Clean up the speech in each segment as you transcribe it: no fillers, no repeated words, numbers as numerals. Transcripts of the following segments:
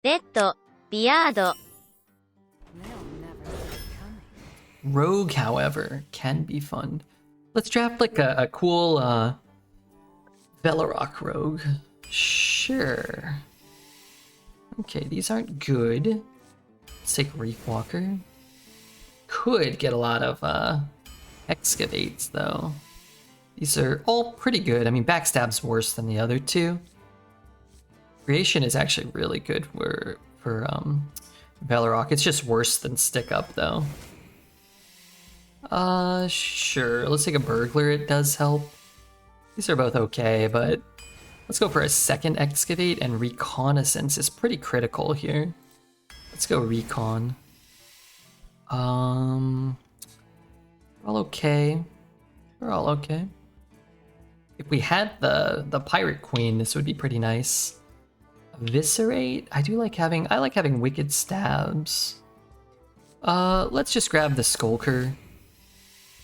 Redbeard. Rogue, however, can be fun. Let's draft like a cool Velorock rogue. Sure. Okay, these aren't good. Let's take Reef Walker. Could get a lot of excavates though. These are all pretty good. I mean, Backstab's worse than the other two. Creation is actually really good for Velorock. It's just worse than Stick Up though. Sure. Let's take a Burglar. It does help. These are both okay, but let's go for a second Excavate, and Reconnaissance is pretty critical here. Let's go Recon. We're all okay. We're all okay. If we had the Pirate Queen, this would be pretty nice. Eviscerate. I like having Wicked Stabs. Let's just grab the Skulker.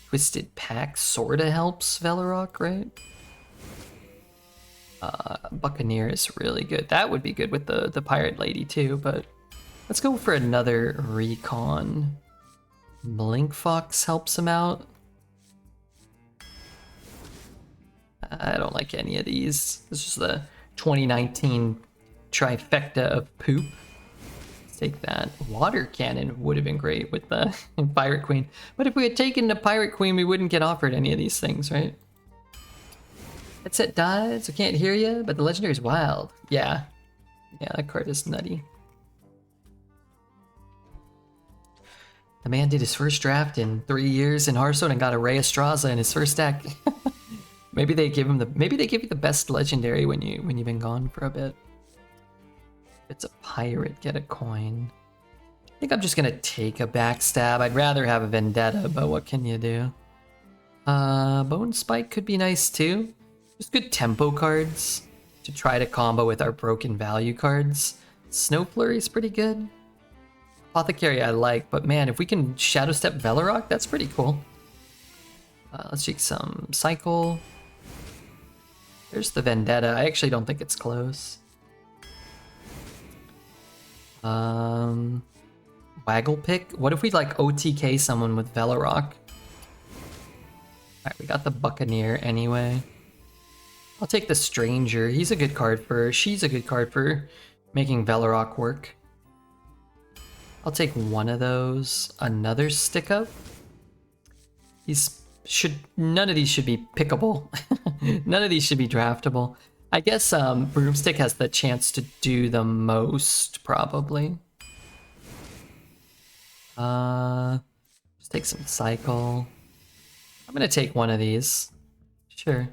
Twisted Pack sorta helps Velorock, right? Buccaneer is really good. That would be good with the Pirate Lady too, but let's go for another Recon. Blink Fox helps him out. I don't like any of these. This is the 2019 trifecta of poop. Let's take that. Water Cannon would have been great with the Pirate Queen. But if we had taken the Pirate Queen, we wouldn't get offered any of these things, right? Headset dies, I can't hear you, but the Legendary is wild. Yeah. Yeah, that card is nutty. The man did his first draft in 3 years in Hearthstone and got a Ray Estraza in his first deck. Maybe they give you the best legendary when you've been gone for a bit. If it's a pirate, get a coin. I think I'm just gonna take a Backstab. I'd rather have a Vendetta, but what can you do? Bone Spike could be nice too. Just good tempo cards to try to combo with our broken value cards. Snow Flurry is pretty good. Apothecary I like, but man, if we can Shadow Step Velorock, that's pretty cool. Let's take some Cycle. There's the Vendetta. I actually don't think it's close. Waggle Pick. What if we like OTK someone with Velorock? Alright, we got the Buccaneer anyway. I'll take the Stranger. She's a good card for making Velorock work. I'll take one of those. Another Stick Up. None of these should be pickable. None of these should be draftable. I guess Broomstick has the chance to do the most, probably. Just take some Cycle. I'm gonna take one of these. Sure.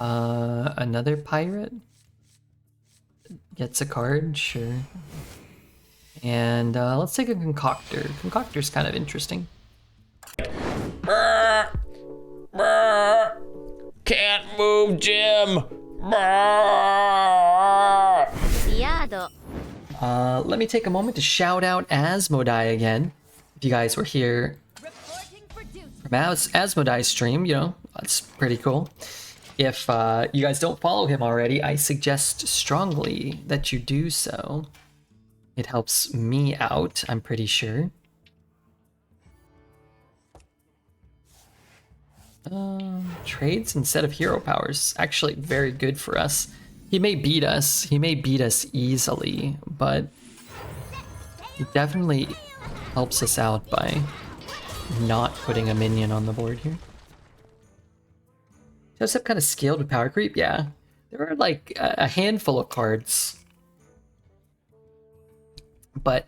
Another Pirate? Gets a card, sure. And let's take a Concoctor. Concoctor's kind of interesting. Can't move, Jim. Let me take a moment to shout out Asmodai again. If you guys were here from Asmodai's stream, you know, that's pretty cool. If you guys don't follow him already, I suggest strongly that you do so. It helps me out, I'm pretty sure. Trades instead of hero powers. Actually very good for us. He may beat us. He may beat us easily, but he definitely helps us out by not putting a minion on the board here. Does have kind of scaled with power creep? Yeah. There are like a handful of cards, but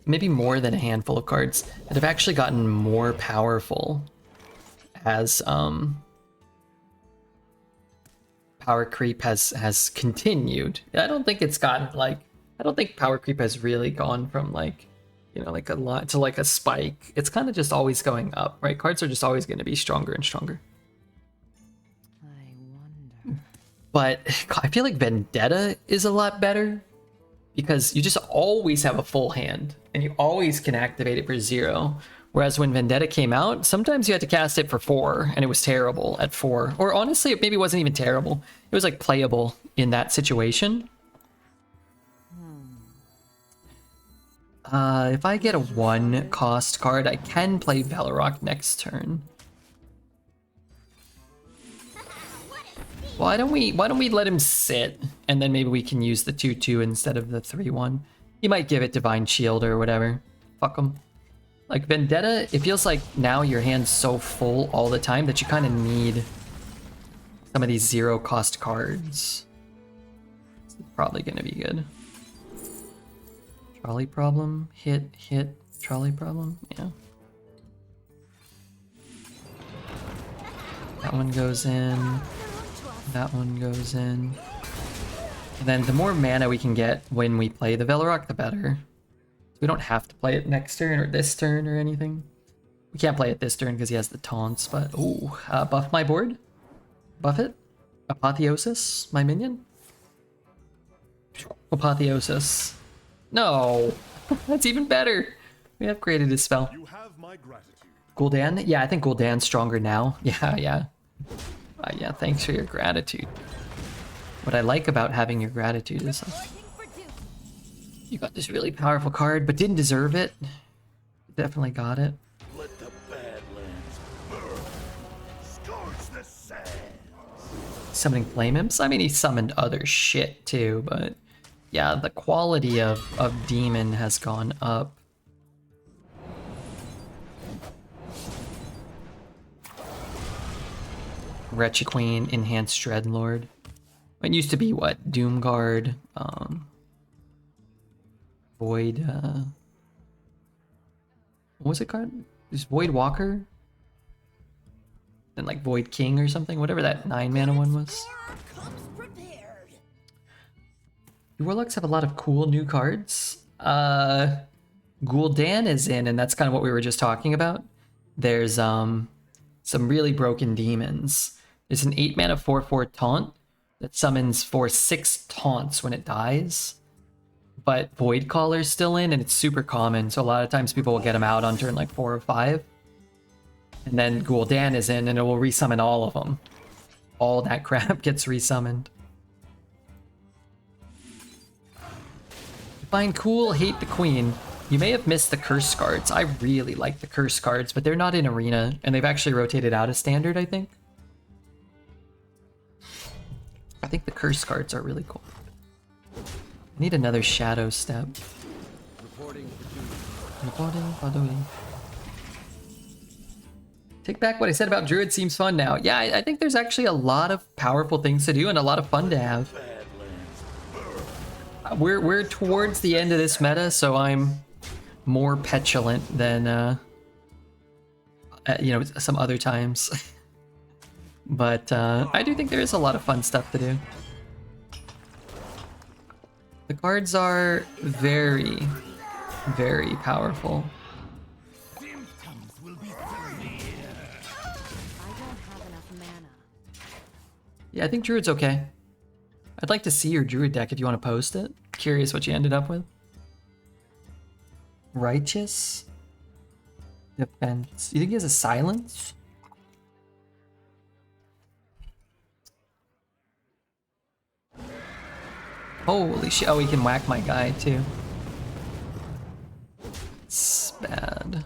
maybe more than a handful of cards that have actually gotten more powerful as power creep has continued. I don't think it's gotten like, I don't think power creep has really gone from like, you know, like a lot to like a spike. It's kind of just always going up, right? Cards are just always going to be stronger and stronger. I wonder. But I feel like Vendetta is a lot better because you just always have a full hand and you always can activate it for 0. Whereas when Vendetta came out, sometimes you had to cast it for 4 and it was terrible at 4. Or honestly, it maybe wasn't even terrible. It was like playable in that situation. If I get a 1 cost card, I can play Valorok next turn. Why don't we let him sit, and then maybe we can use the 2/2 instead of the 3/1. He might give it Divine Shield or whatever. Fuck him. Like Vendetta, it feels like now your hand's so full all the time that you kind of need some of these 0 cost cards. It's probably gonna be good. Trolley problem, hit, trolley problem, yeah. That one goes in, that one goes in. And then the more mana we can get when we play the Velorok, the better. We don't have to play it next turn or this turn or anything. We can't play it this turn because he has the taunts, but ooh, buff my board. Buff it. Apotheosis, my minion. Apotheosis. No, that's even better. We upgraded his spell. You have my gratitude. Gul'dan? Yeah, I think Gul'dan's stronger now. Yeah. Yeah, thanks for your gratitude. What I like about having your gratitude is you got this really powerful card, but didn't deserve it. Definitely got it. Let the Badlands burn. Scorch the sands. Summoning Flame Imps? I mean, he summoned other shit too, but yeah, the quality of Demon has gone up. Wretched Queen, Enhanced Dreadlord. It used to be what? Doomguard, Void, what was it called? Just Void Walker? And like Void King or something? Whatever that 9 mana one was. The Warlocks have a lot of cool new cards. Gul'dan is in, and that's kind of what we were just talking about. There's some really broken demons. There's an 8 mana 4/4 taunt that summons for 6 taunts when it dies. But Void Caller's still in, and it's super common, so a lot of times people will get him out on turn like 4 or 5. And then Gul'dan is in, and it will resummon all of them. All that crap gets resummoned. Find cool, hate the queen. You may have missed the curse cards. I really like the curse cards, but they're not in arena, and they've actually rotated out of standard, I think. I think the curse cards are really cool. I need another shadow step. Reporting for duty. Take back what I said about Druid seems fun now. Yeah, I think there's actually a lot of powerful things to do and a lot of fun to have. We're towards the end of this meta, so I'm more petulant than you know, some other times. But I do think there is a lot of fun stuff to do. The cards are very, very powerful. I don't have enough mana. Yeah, I think Druid's okay. I'd like to see your Druid deck if you want to post it. Curious what you ended up with. Righteous? Defense. You think he has a silence? Holy shit. Oh, he can whack my guy too. It's bad.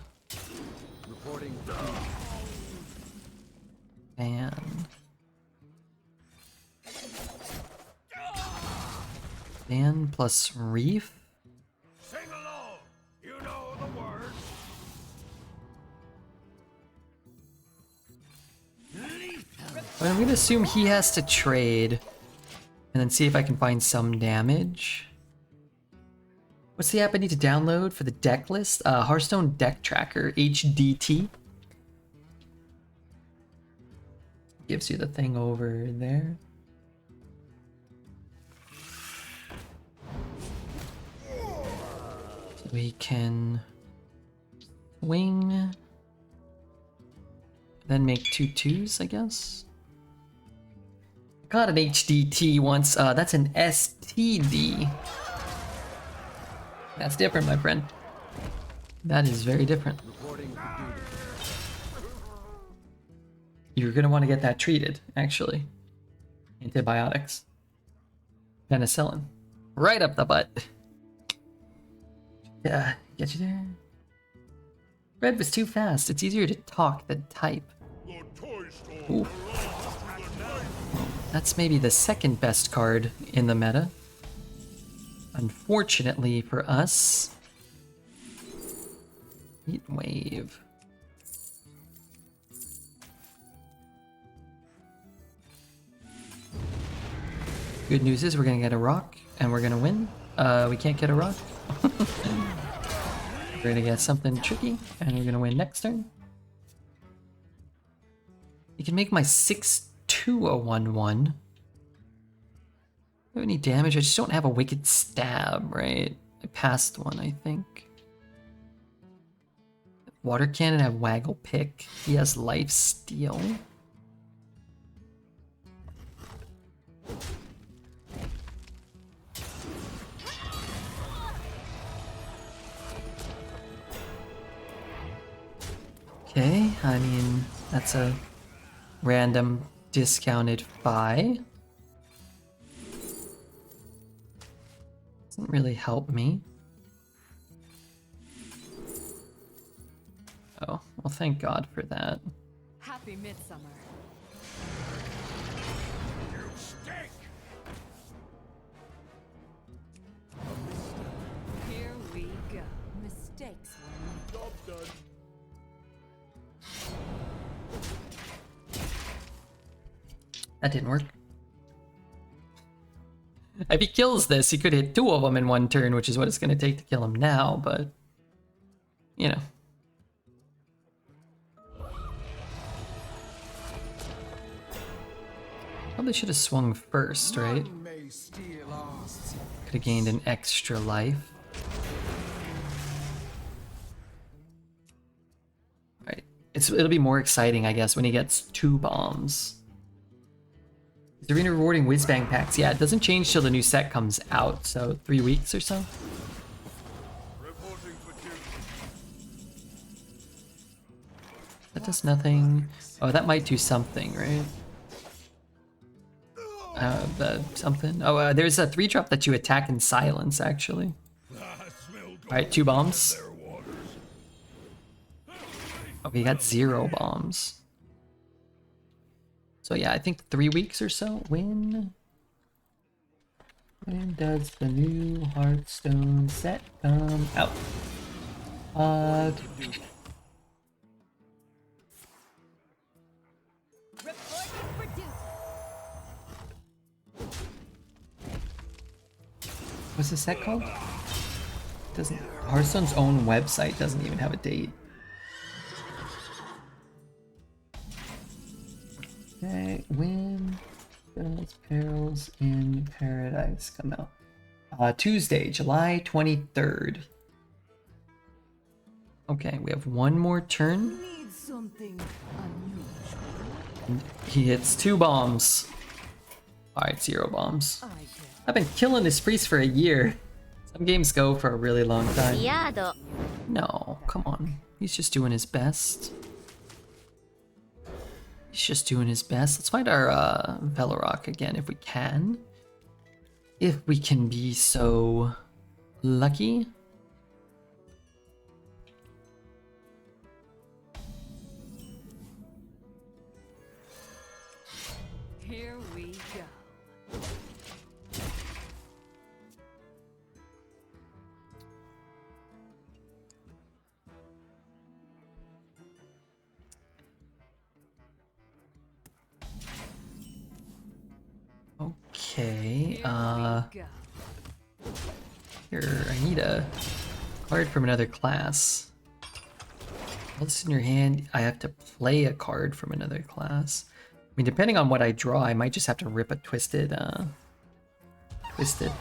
Man. Man plus Reef? Sing along. You know the words. But I'm gonna assume he has to trade and then see if I can find some damage. What's the app I need to download for the deck list? Hearthstone Deck Tracker, HDT. Gives you the thing over there. So we can swing, then make 2/2s, I guess. Got an HDT once. That's an STD. That's different, my friend. That is very different. You're gonna want to get that treated, actually. Antibiotics. Penicillin. Right up the butt. Yeah, Get you there. Red was too fast. It's easier to talk than type. The toy store Ooh. belongs to the knight. That's maybe the second best card in the meta. Unfortunately for us. Heat Wave. Good news is we're gonna get a rock and we're gonna win. We can't get a rock. We're gonna get something tricky and we're gonna win next turn. You can make my 6-2 a 1-1. Have any damage? I just don't have a Wicked Stab, right? I passed one, I think. Water Cannon have Waggle Pick. He has Life Steal. Okay, I mean, that's a random discounted buy. Doesn't really help me. Oh, well, thank God for that. Happy Midsummer. You stink. Here we go. Mistakes were made. Job done. That didn't work. If he kills this, he could hit 2 of them in 1 turn, which is what it's going to take to kill him now, but... You know. Probably should have swung first, right? Could have gained an extra life. Right. It'll be more exciting, I guess, when he gets 2 bombs. Is Arena rewarding whiz-bang packs? Yeah, it doesn't change till the new set comes out, so 3 weeks or so. Reporting for duty. That does nothing. Oh, that might do something, right? Something. Oh, there's a 3-drop that you attack in silence, actually. Alright, 2 bombs. Oh, we got 0 bombs. So yeah, I think 3 weeks or so. When does the new Hearthstone set come out? What's the set called? Doesn't Hearthstone's own website doesn't even have a date. Okay, when does Perils in Paradise come out? Tuesday, July 23rd. Okay, we have 1 more turn. Need something unusual. And he hits 2 bombs. Alright, 0 bombs. I can. I've been killing this priest for a year. Some games go for a really long time. No, come on. He's just doing his best. He's just doing his best. Let's find our Velorock again if we can. If we can be so lucky. Here we go. Okay, Here we go. here, I need a card from another class. What's in your hand? I have to play a card from another class. I mean, depending on what I draw, I might just have to rip a twisted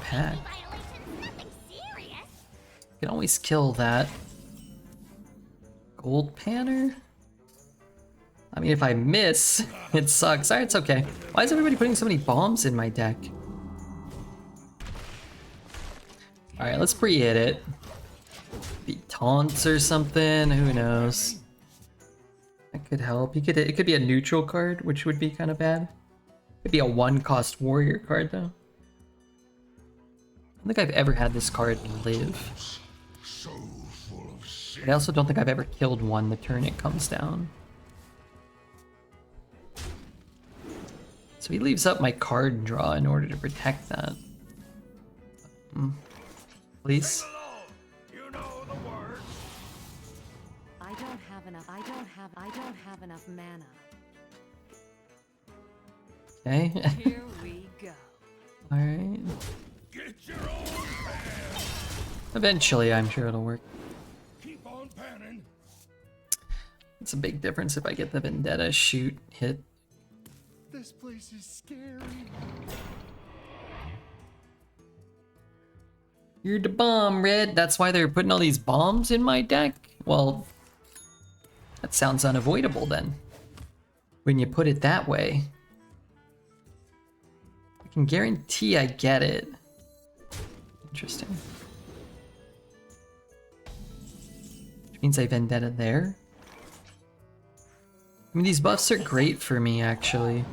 pack. You can always kill that gold panner. I mean, if I miss, it sucks. Alright, it's okay. Why is everybody putting so many bombs in my deck? Alright, let's pre-hit it. Be taunts or something, who knows? That could help. It could be a neutral card, which would be kind of bad. Could be a 1-cost warrior card though. I don't think I've ever had this card live. So But I also don't think I've ever killed one the turn it comes down. So he leaves up my card draw in order to protect that. Please. You know the words. I don't have enough mana. Okay. Here we go. Alright. Get your own pan. Eventually, I'm sure it'll work. Keep on panning. It's a big difference if I get the Vendetta shoot hit. This place is scary. You're the bomb, Red. That's why they're putting all these bombs in my deck? Well, that sounds unavoidable then. When you put it that way. I can guarantee I get it. Interesting. Which means I Vendetta there. I mean, these buffs are great for me, actually.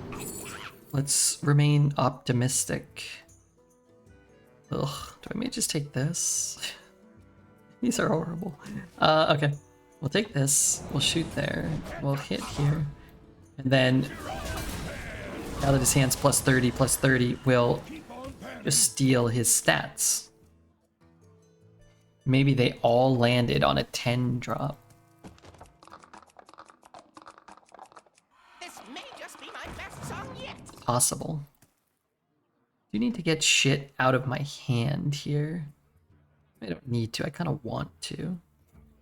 Let's remain optimistic. Ugh, do I may just take this? These are horrible. Okay. We'll take this. We'll shoot there. We'll hit here. And then, now that his hand's plus 30, we'll just steal his stats. Maybe they all landed on a 10 drop. This may just be my best song yet. Possible. Do need to get shit out of my hand here. I don't need to, I kind of want to.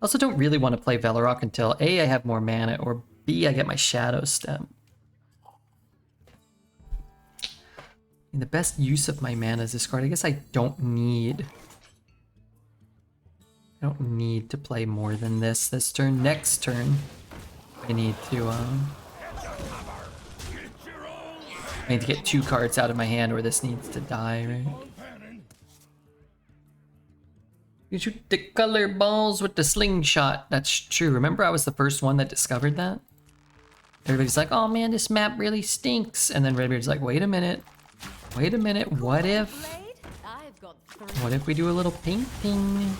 I also don't really want to play Velorok until A, I have more mana, or B, I get my Shadow Step. And the best use of my mana is this card. I guess I don't need to play more than this turn. Next turn, I need to, I need to get 2 cards out of my hand or this needs to die, right? You shoot the color balls with the slingshot. That's true. Remember I was the first one that discovered that? Everybody's like, oh man, this map really stinks. And then Redbeard's like, wait a minute, what if we do a little painting?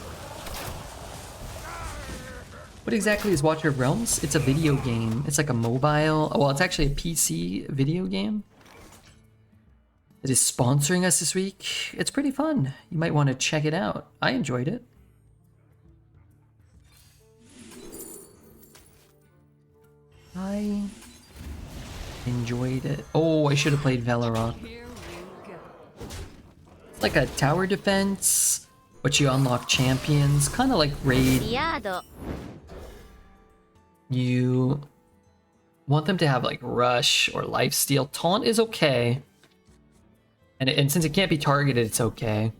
What exactly is Watcher of Realms? It's a video game. It's like a mobile, well, it's actually a PC video game. It is sponsoring us this week. It's pretty fun. You might want to check it out. I enjoyed it. I enjoyed it. Oh, I should have played Velorok. Here we go. It's like a tower defense, but you unlock champions. Kind of like Raid. You want them to have like Rush or Lifesteal. Taunt is okay. And since it can't be targeted, it's okay.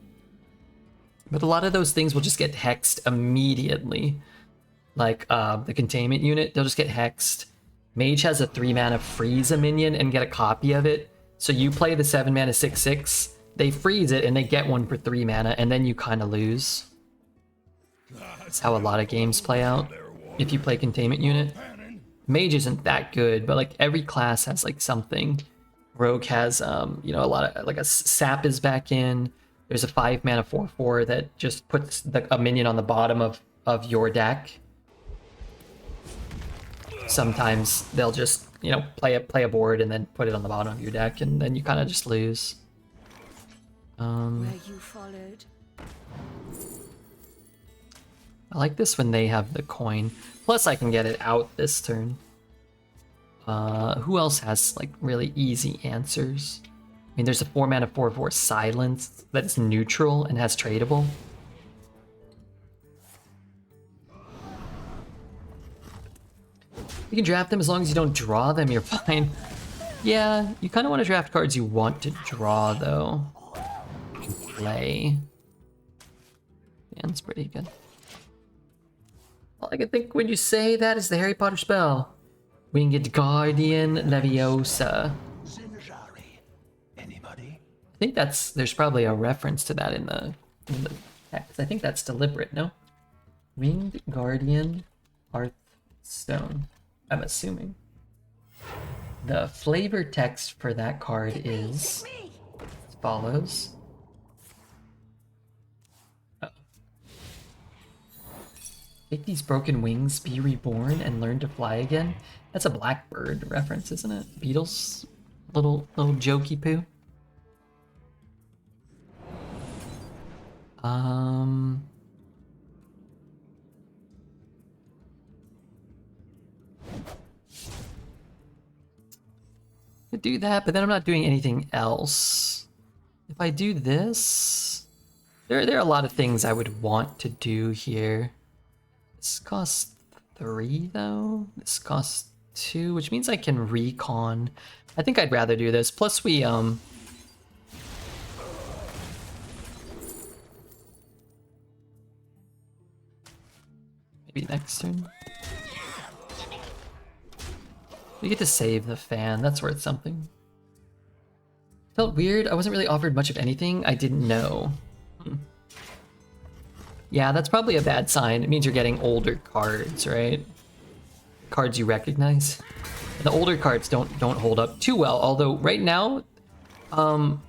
But a lot of those things will just get hexed immediately. Like the containment unit, they'll just get hexed. Mage has a 3 mana freeze a minion and get a copy of it. So you play the 7 mana 6/6, they freeze it and they get one for 3 mana, and then you kind of lose. That's how a lot of games play out. If you play containment unit, Mage isn't that good, but like every class has like something. Rogue has, you know, a lot of, like a sap is back in. There's a 5 mana 4/4 that just puts a minion on the bottom of your deck. Sometimes they'll just, you know, play a board and then put it on the bottom of your deck, and then you kind of just lose. Where you followed. I like this when they have the coin. Plus I can get it out this turn. Who else has like really easy answers? I mean, there's a 4 mana 4/4 silence that's neutral and has tradable. You can draft them as long as you don't draw them, you're fine. Yeah, you kind of want to draft cards you want to draw though. Play. Yeah, that's pretty good. All I can think when you say that is the Harry Potter spell. Winged Guardian Leviosa. Anybody? I think there's probably a reference to that in the text. I think that's deliberate, no? Winged Guardian Hearthstone. I'm assuming. The flavor text for that card is as follows. Take these broken wings, be reborn, and learn to fly again. That's a Blackbird reference, isn't it? Beatles? Little jokey poo. Could do that, but then I'm not doing anything else. If I do this, there are a lot of things I would want to do here. This costs 3 though. This costs 2, which means I can recon. I think I'd rather do this. Plus we maybe next turn. We get to save the fan. That's worth something. Felt weird. I wasn't really offered much of anything. I didn't know. Yeah, that's probably a bad sign. It means you're getting older cards, right? Cards you recognize. And the older cards don't hold up too well. Although right now,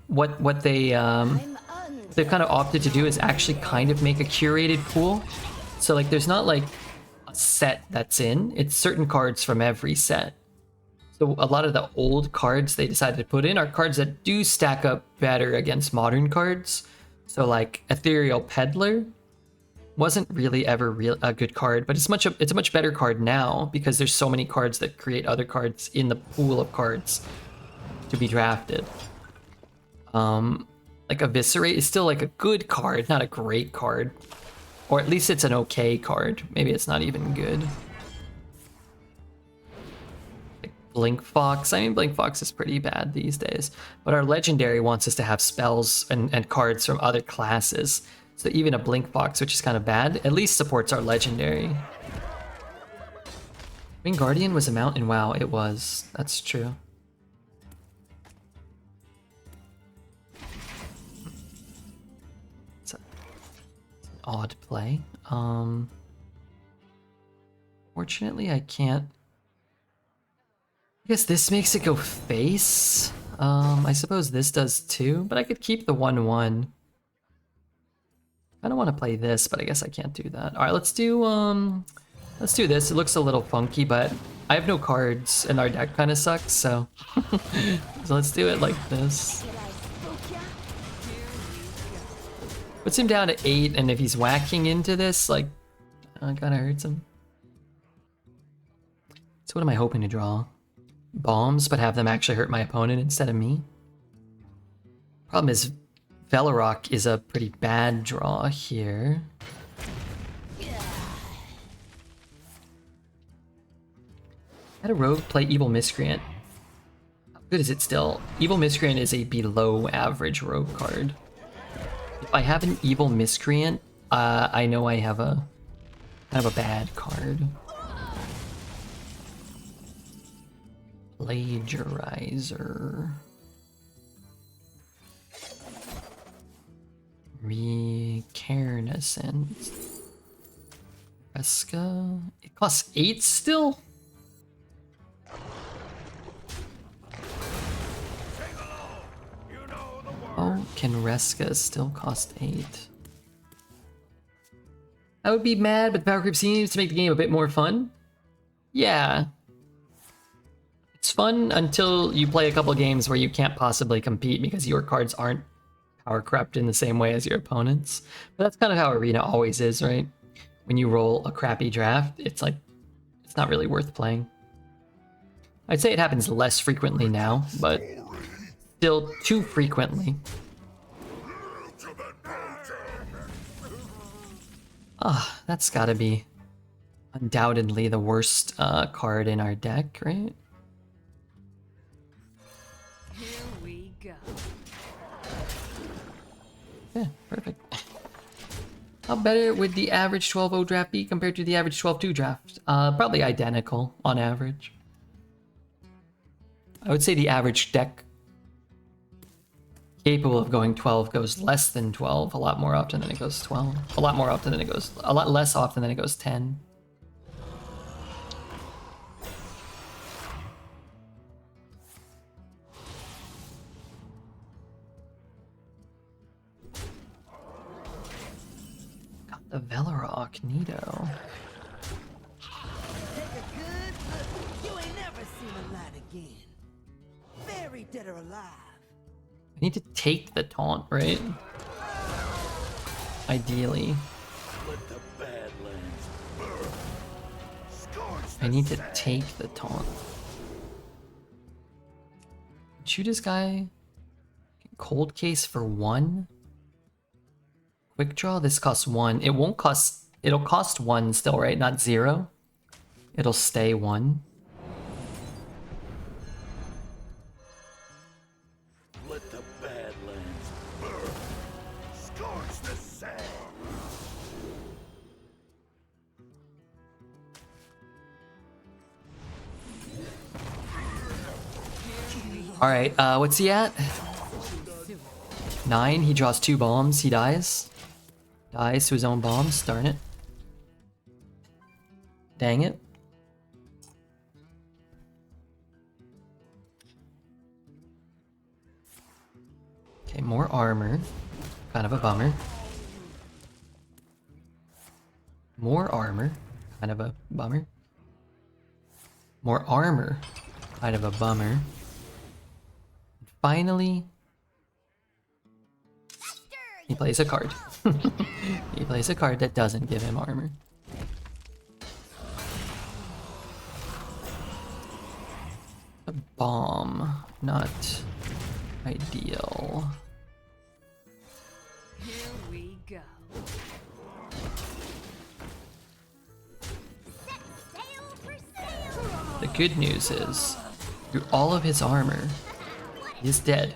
what they've kind of opted to do is actually kind of make a curated pool. So like, there's not like a set that's in. It's certain cards from every set. So a lot of the old cards they decided to put in are cards that do stack up better against modern cards. So like Ethereal Peddler wasn't really ever a good card, but it's a much better card now because there's so many cards that create other cards in the pool of cards to be drafted. Like Eviscerate is still like a good card, not a great card. Or at least it's an okay card. Maybe it's not even good. Blink Fox. I mean, Blink Fox is pretty bad these days, but our legendary wants us to have spells and cards from other classes. So even a Blink Fox, which is kind of bad, at least supports our legendary. Green Guardian was a mountain. Wow, it was. That's true. It's an odd play. Fortunately, I can't. I guess this makes it go face. I suppose this does too, but I could keep the 1/1. I don't want to play this, but I guess I can't do that. All right, let's do this. It looks a little funky, but I have no cards and our deck kind of sucks, so so let's do it like this. Puts him down to 8, and if he's whacking into this, like, it kind of hurts him. So what am I hoping to draw? Bombs, but have them actually hurt my opponent instead of me. Problem is, Velorok is a pretty bad draw here. Had a rogue play Evil Miscreant. How good is it still? Evil Miscreant is a below average rogue card. If I have an Evil Miscreant, I know I have a kind of a bad card. Plagiarizer. Recarnascent. Reska. It costs 8 still? Oh, can Reska still cost 8? I would be mad, but Power Creep seems to make the game a bit more fun. Yeah. It's fun until you play a couple games where you can't possibly compete because your cards aren't power crept in the same way as your opponents. But that's kind of how Arena always is, right? When you roll a crappy draft, it's like, it's not really worth playing. I'd say it happens less frequently now, but still too frequently. Ah, that's gotta be undoubtedly the worst card in our deck, right? Here we go. Yeah, perfect. How better would the average 12-0 draft be compared to the average 12-2 draft? Probably identical on average. I would say the average deck capable of going 12 goes less than 12 a lot more often than it goes 12. A lot more often than it goes, a lot less often than it goes 10. Got the Velorok, neato. seen a light again. Very dead or alive. I need to take the taunt, right? Ideally. Let the Badlands burn. Scorch I the need to sand. take the taunt. Shoot this guy. Cold case for 1. Quick draw, this costs 1. It won't cost, it'll cost 1 still, right? Not 0. It'll stay 1. Let the Badlands burn. Scorch the sand. Alright, what's he at? 9, he draws 2 bombs, he dies. Dies to his own bombs, darn it. Dang it. Okay, more armor. Kind of a bummer. More armor. Kind of a bummer. More armor. Kind of a bummer. Finally, he plays a card. He plays a card that doesn't give him armor. A bomb, not ideal. Here we go. The good news is, through all of his armor, he is dead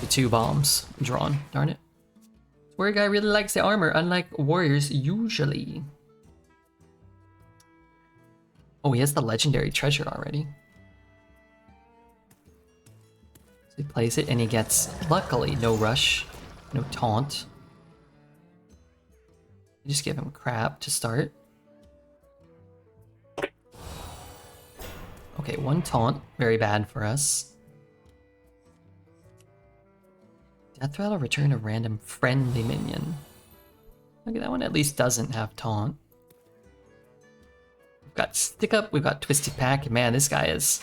to 2 bombs drawn. Darn it. Warrior guy really likes the armor, unlike warriors usually. Oh, he has the legendary treasure already. So he plays it and he gets, luckily, no rush, no taunt. You just give him crap to start. Okay, 1 taunt, very bad for us. Death Rattle, return a random friendly minion. Okay, that one at least doesn't have taunt. We've got Stick Up, we've got Twisted Pack. Man, this guy is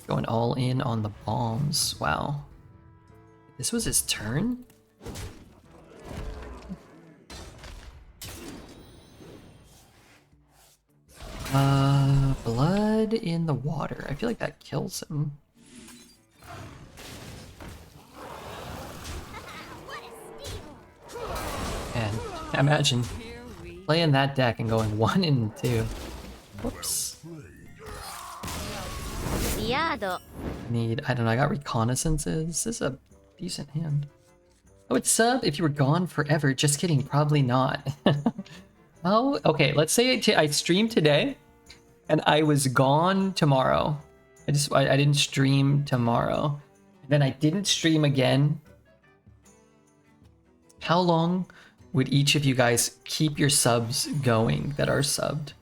going all in on the bombs. Wow. This was his turn? Blood in the water. I feel like that kills him. And imagine playing that deck and going 1 and 2. Whoops. Need, I don't know, I got reconnaissances. This is a decent hand. Oh, it's sub if you were gone forever. Just kidding, probably not. Oh, okay, let's say I streamed today and I was gone tomorrow. I didn't stream tomorrow. And then I didn't stream again. How long would each of you guys keep your subs going that are subbed?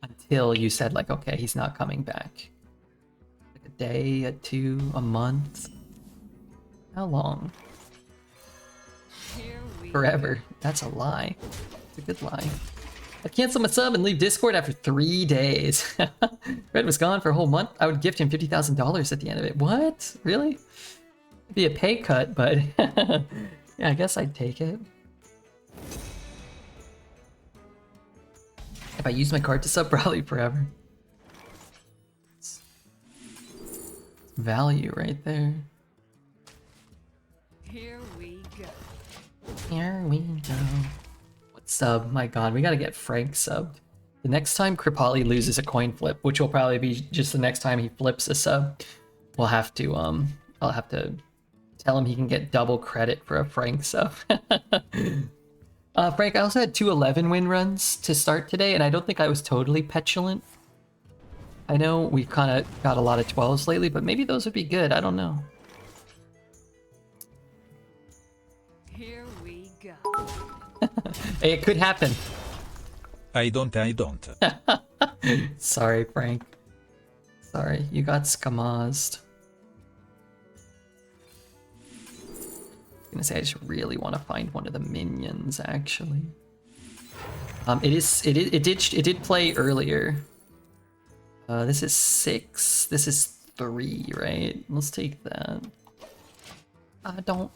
Until you said like, okay, he's not coming back. Like a day, a 2, a month? How long? Forever. That's a lie. It's a good lie. I cancel my sub and leave Discord after 3 days. Red was gone for a whole month. I would gift him $50,000 at the end of it. What? Really? It'd be a pay cut, but yeah, I guess I'd take it. If I use my card to sub, probably forever. It's value right there. Here we go. Here we go. What sub? My god, we gotta get Frank subbed. The next time Kripali loses a coin flip, which will probably be just the next time he flips a sub, we'll have to, I'll have to tell him he can get double credit for a Frank sub. Frank, I also had 2 11 win runs to start today, and I don't think I was totally petulant. I know we've kind of got a lot of 12s lately, but maybe those would be good. I don't know. Here we go. Hey, it could happen. I don't. Sorry, Frank. Sorry, you got skamazed. I was gonna say I just really want to find one of the minions actually. It did play earlier. This is 6. This is 3, right? Let's take that. I don't.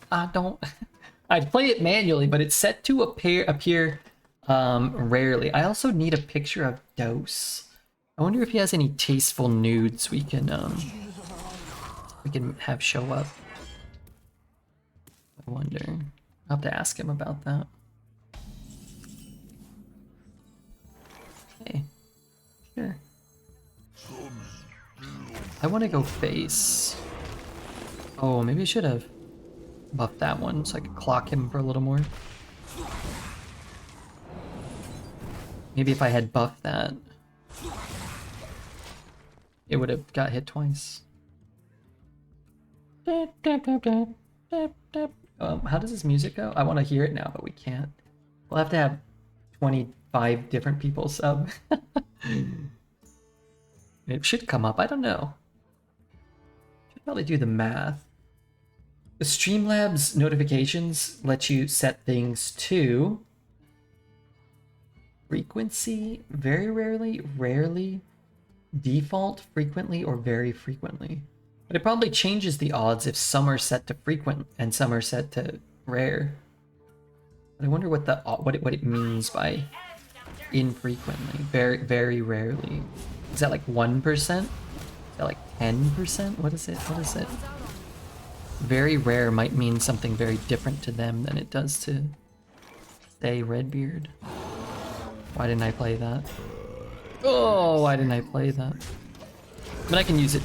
I'd play it manually, but it's set to appear rarely. I also need a picture of Dose. I wonder if he has any tasteful nudes we can have show up. I wonder. I'll have to ask him about that. Okay. Sure. I want to go face. Oh, maybe I should have buffed that one so I could clock him for a little more. Maybe if I had buffed that, it would have got hit twice. How does this music go? I want to hear it now, but we can't. We'll have to have 25 different people sub. It should come up. I don't know. Should probably do the math. The Streamlabs notifications let you set things to frequency, very rarely, rarely, default, frequently, or very frequently. But it probably changes the odds if some are set to frequent and some are set to rare. But I wonder what it means by infrequently, very rarely. Is that like 1%? Is that like 10%? What is it? What is it? Very rare might mean something very different to them than it does to, say, Redbeard. Why didn't I play that? Oh, why didn't I play that? I mean, I can use it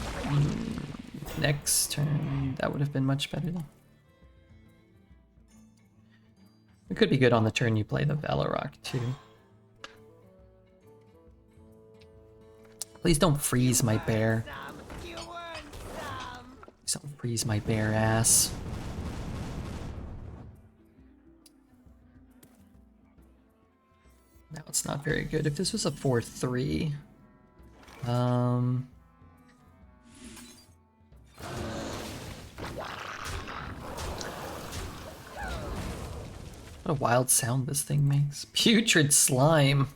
next turn. That would have been much better though. It could be good on the turn you play the Valorok too. Please don't freeze my bear. Please don't freeze my bear ass. Now it's not very good. If this was a 4-3, what a wild sound this thing makes. Putrid Slime.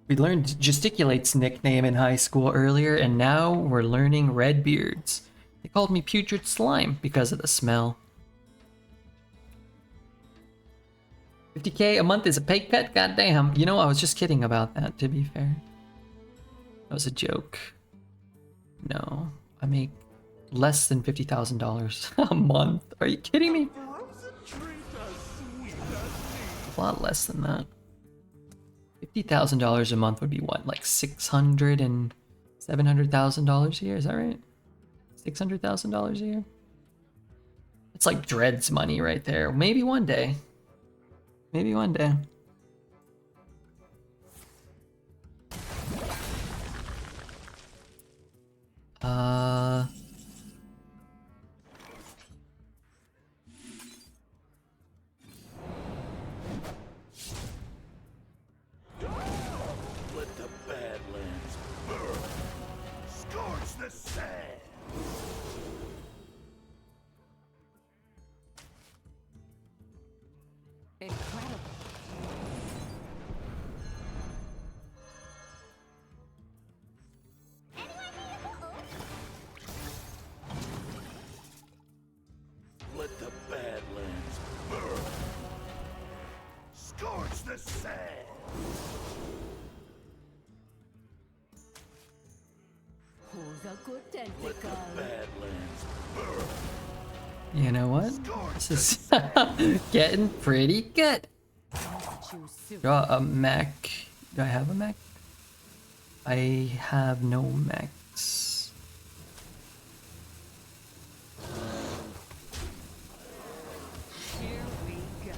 We learned Gesticulate's nickname in high school earlier, and now we're learning Redbeard's. They called me Putrid Slime because of the smell. 50k a month is a pay cut? Goddamn. You know, I was just kidding about that, to be fair. That was a joke. No, I make less than $50,000 a month. Are you kidding me? A lot less than that. $50,000 a month would be what, like $600,000 and $700,000 a year? Is that right? $600,000 a year? It's like Dread's money right there. Maybe one day. Maybe one day. Let the Badlands burn. Scorch the sand. Incredible. Let the Badlands burn. Scorch the sand. Who's a good Let the tentacle? Badlands burn. You know what? This is getting pretty good. Choose soon. Draw a mech. Do I have a mech? I have no mechs. Here we go.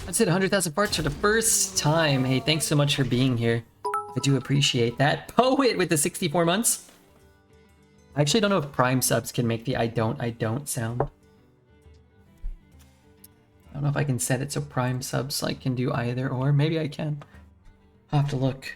That's it, 100,000 parts for the first time. Hey, thanks so much for being here. I do appreciate that. Poet with the 64 months. I actually don't know if Prime subs can make the I don't sound. I don't know if I can set it so Prime subs like can do either, or maybe I can. I'll have to look.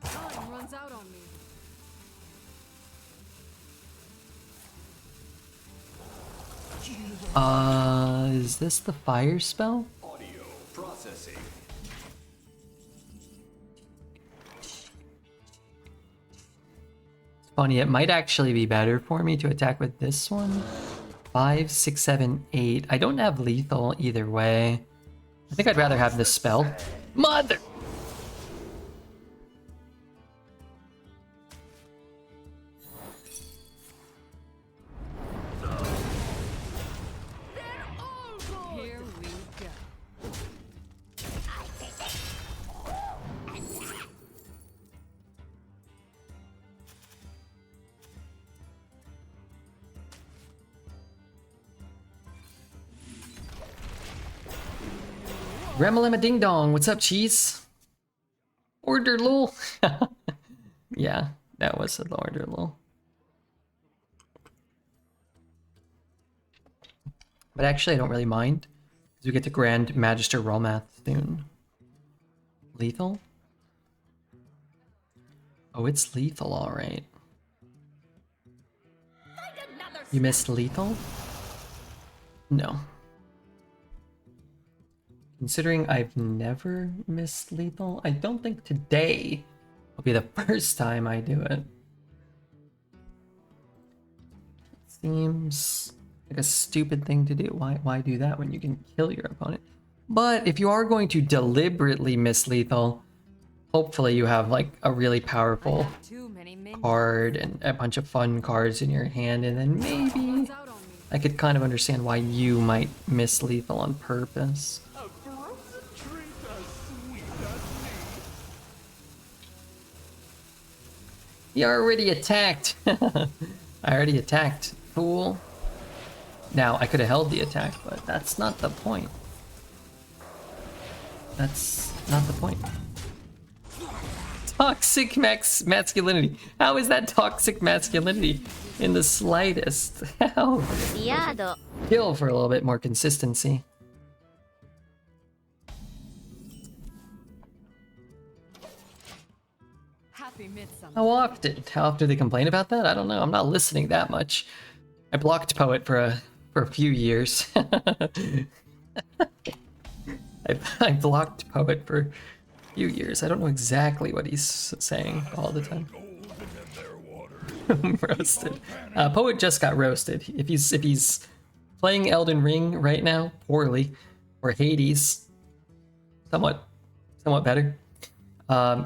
Time runs out on me. Is this the fire spell? Audio processing. It's funny, it might actually be better for me to attack with this one. 5, 6, 7, 8. I don't have lethal either way. I think I'd rather have this spell. Mother! Here we go. Remalima Ding Dong, what's up, cheese? Order lol. Yeah, that was the order lol. But actually, I don't really mind, because we get to Grand Magister Rolmath soon. Lethal? Oh, it's lethal, alright. You missed lethal? No. Considering I've never missed lethal, I don't think today will be the first time I do it. Seems like a stupid thing to do. Why do that when you can kill your opponent? But if you are going to deliberately miss lethal, hopefully you have like a really powerful Too many minions. card and a bunch of fun cards in your hand, and then maybe Out on me. I could kind of understand why you might miss lethal on purpose. A frozen treat as sweet as me. You already attacked. I already attacked, fool. Now, I could have held the attack, but that's not the point. That's not the point. Toxic masculinity. How is that toxic masculinity in the slightest? How? Kill for a little bit more consistency. Happy midsummer. How often? How often do they complain about that? I don't know. I'm not listening that much. I blocked Poet for a few years. I blocked Poet for a few years. I don't know exactly what he's saying all the time. Roasted. Poet just got roasted. If he's playing Elden Ring right now poorly, or Hades, somewhat better.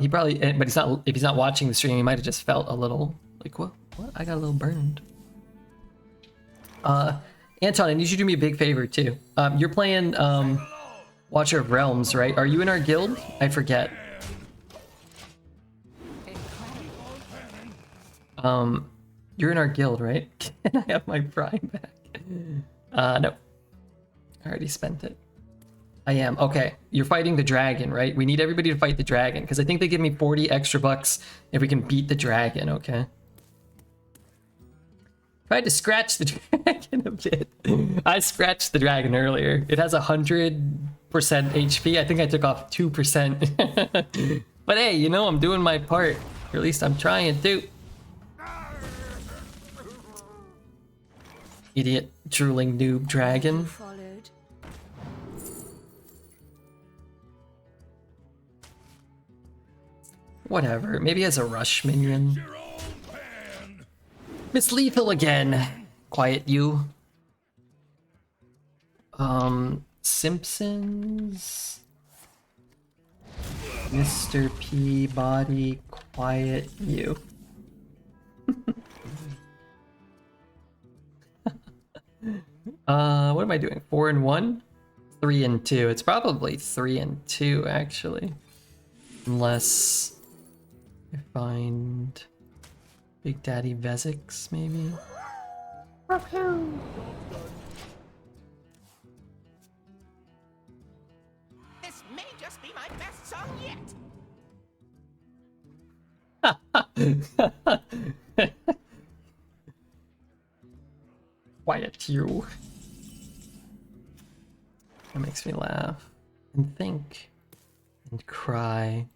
He probably, but he's not. If he's not watching the stream, he might have just felt a little like, what? I got a little burned. Anton, I need you to do me a big favor too. You're playing Watcher of Realms, right? Are you in our guild? I forget. You're in our guild, right? Can I have my prime back? No. I already spent it. I am. Okay, you're fighting the dragon, right? We need everybody to fight the dragon, because I think they give me 40 extra bucks if we can beat the dragon, okay? Tried to scratch the dragon a bit. I scratched the dragon earlier. It has 100% HP. I think I took off 2%. But hey, you know, I'm doing my part. Or at least I'm trying to. Idiot, drooling noob dragon. Followed. Whatever, maybe as a rush minion. Miss Lethal again. Quiet you. Simpsons. Mr. Peabody, quiet you. What am I doing? 4 and 1? 3 and 2. It's probably 3 and 2 actually. Unless I find Big Daddy Vezix, maybe? This may just be my best song yet. Quiet you. That makes me laugh and think and cry.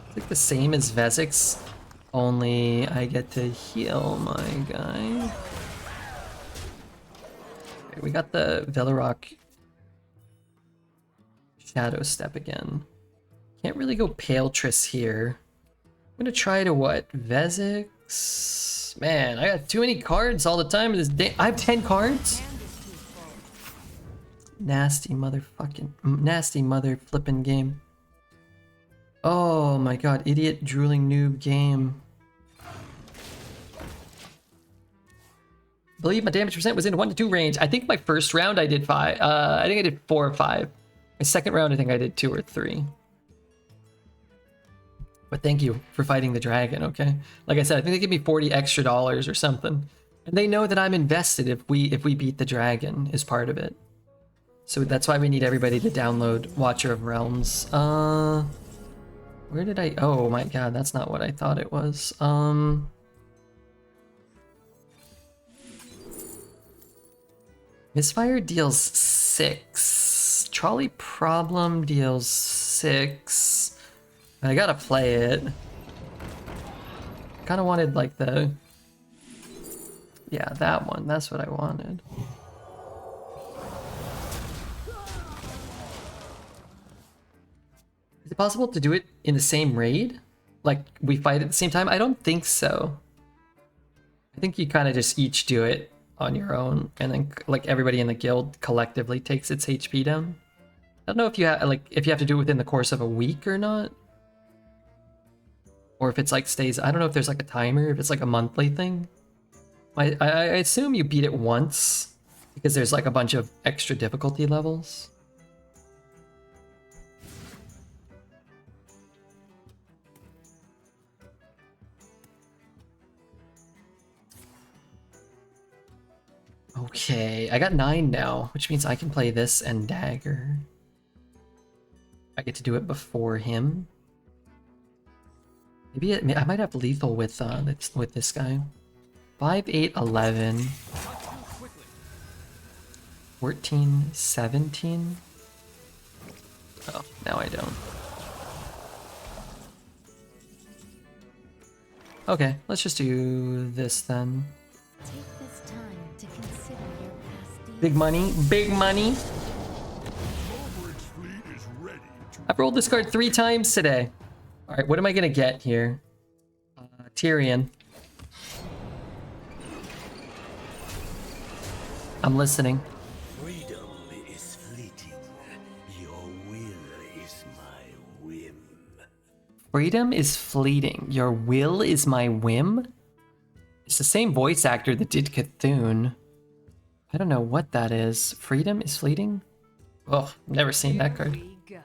It's like the same as Vezix, only I get to heal my guy. We got the Velarock Shadow Step again. Can't really go Paletris here. I'm gonna try to what? Vezix? Man, I got too many cards all the time in this day. I have 10 cards? Nasty mother flipping game. Oh my god, idiot drooling noob game. I believe my damage percent was in 1 to 2 range. I think my first round I did 5. I think I did 4 or 5. My second round I think I did 2 or 3. But thank you for fighting the dragon, okay? Like I said, I think they give me $40 extra or something. And they know that I'm invested if we beat the dragon is part of it. So that's why we need everybody to download Watcher of Realms. Where did I... Oh my god, that's not what I thought it was. Misfire deals 6. Trolley Problem deals 6. I gotta play it. Kinda wanted like the... Yeah, that one. That's what I wanted. Is it possible to do it in the same raid? Like, we fight at the same time? I don't think so. I think you kind of just each do it on your own, and then like everybody in the guild collectively takes its HP down. I don't know if you have if you have to do it within the course of a week or not, or if it's like stays. I don't know if there's like a timer, if it's like a monthly thing. I assume you beat it once because there's like a bunch of extra difficulty levels. Okay, I got 9 now, which means I can play this and dagger. I get to do it before him. Maybe I might have lethal with this guy. 5, 8, 11. 14, 17. Oh, now I don't. Okay, let's just do this then. Take this time to consider your past deeds. Big money, big money. I've rolled this card 3 times today. All right, what am I gonna get here? Tyrion. I'm listening. Freedom is fleeting. Your will is my whim. Freedom is fleeting. Your will is my whim? It's the same voice actor that did Cthulhu. I don't know what that is. Freedom is fleeting? Oh, never seen that card. Here we go.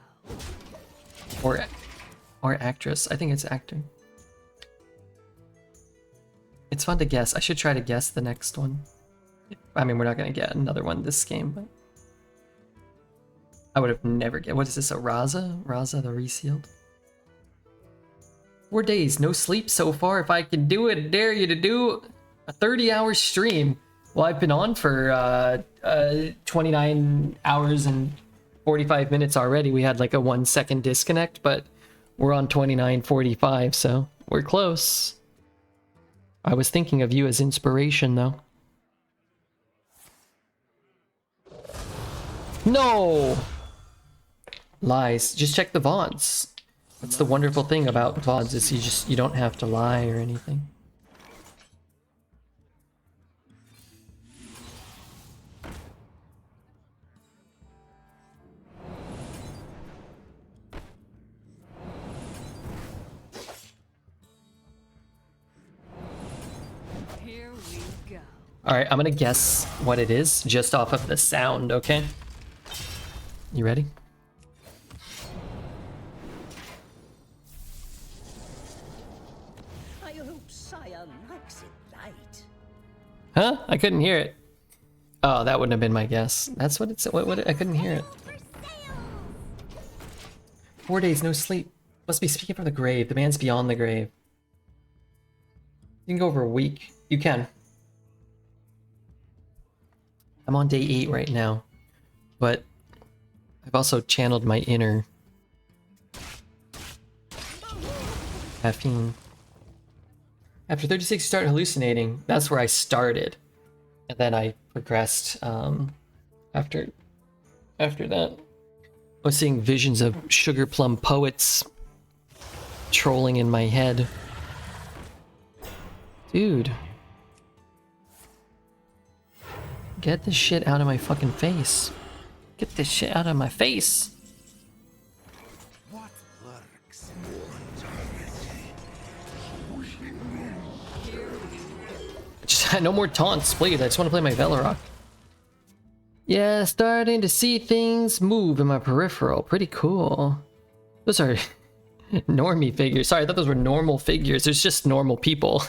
Or actress. I think it's actor. It's fun to guess. I should try to guess the next one. I mean, we're not going to get another one this game, but... I would have never get. What is this, a Raza? Raza the Resealed? 4 days, no sleep so far. If I can do it, I dare you to do a 30-hour stream. Well, I've been on for 29 hours and 45 minutes already. We had like a 1-second disconnect, but we're on 29:45, so we're close. I was thinking of you as inspiration, though. No! Lies. Just check the VODs. That's the wonderful thing about VODs, is you don't have to lie or anything. Here we go. Alright, I'm gonna guess what it is just off of the sound, okay? You ready? I hope Sire likes it light. Huh? I couldn't hear it. Oh, that wouldn't have been my guess. That's what it's. What I couldn't hear it. 4 days, no sleep. Must be speaking from the grave. The man's beyond the grave. You can go over a week. You can. I'm on day 8 right now, but I've also channeled my inner caffeine. After 36, you start hallucinating. That's where I started. And then I progressed After that, I was seeing visions of sugar plum poets trolling in my head. Dude. Get this shit out of my fucking face. Get this shit out of my face. What lurks? Just no more taunts, please. I just want to play my Velorock. Yeah, starting to see things move in my peripheral. Pretty cool. Those are normie figures. Sorry, I thought those were normal figures. There's just normal people.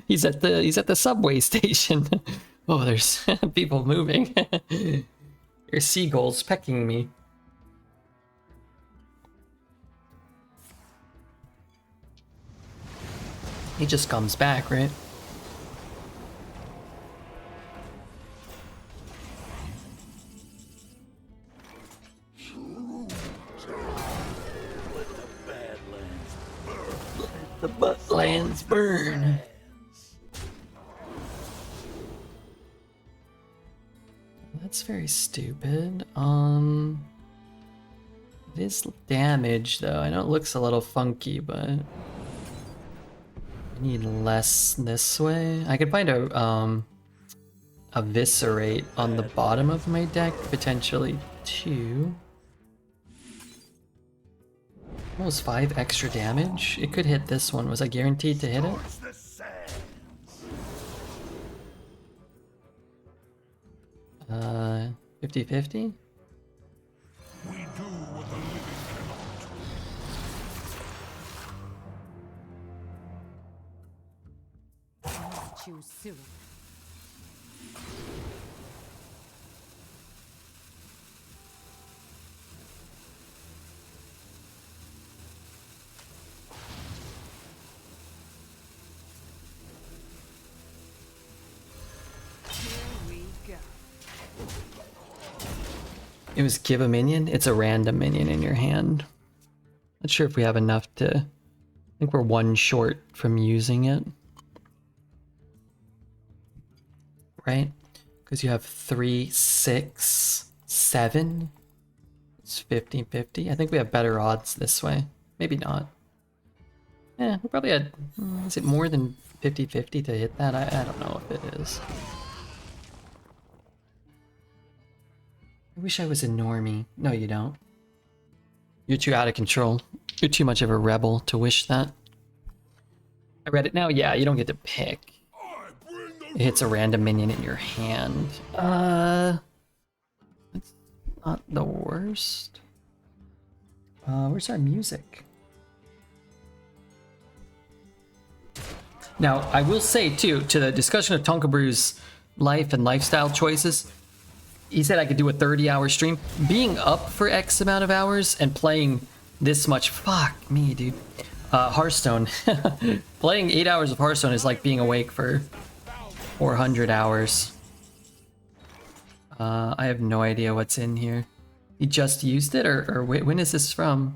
He's at the subway station. Oh, there's people moving. There's seagulls pecking me. He just comes back, right? The Buttlands burn. That's very stupid. It is damage though. I know it looks a little funky, but I need less this way. I could find a eviscerate on the bottom of my deck, potentially too. Almost 5 extra damage. It could hit this one. Was I guaranteed to hit it? 50-50? We do what the living cannot. Choose soon. It was give a minion? It's a random minion in your hand. Not sure if we have enough to... I think we're 1 short from using it. Right? Because you have 3, 6, 7. It's 50-50. I think we have better odds this way. Maybe not. Yeah, we probably had... Is it more than 50-50 to hit that? I don't know if it is. I wish I was a normie. No, you don't. You're too out of control. You're too much of a rebel to wish that. I read it now. Yeah, you don't get to pick. It hits a random minion in your hand. That's not the worst. Where's our music? Now, I will say too, to the discussion of Tonka Brew's life and lifestyle choices, he said I could do a 30-hour stream. Being up for X amount of hours and playing this much, fuck me, dude. Hearthstone. Playing 8 hours of Hearthstone is like being awake for 400 hours. I have no idea what's in here. He just used it, or when is this from?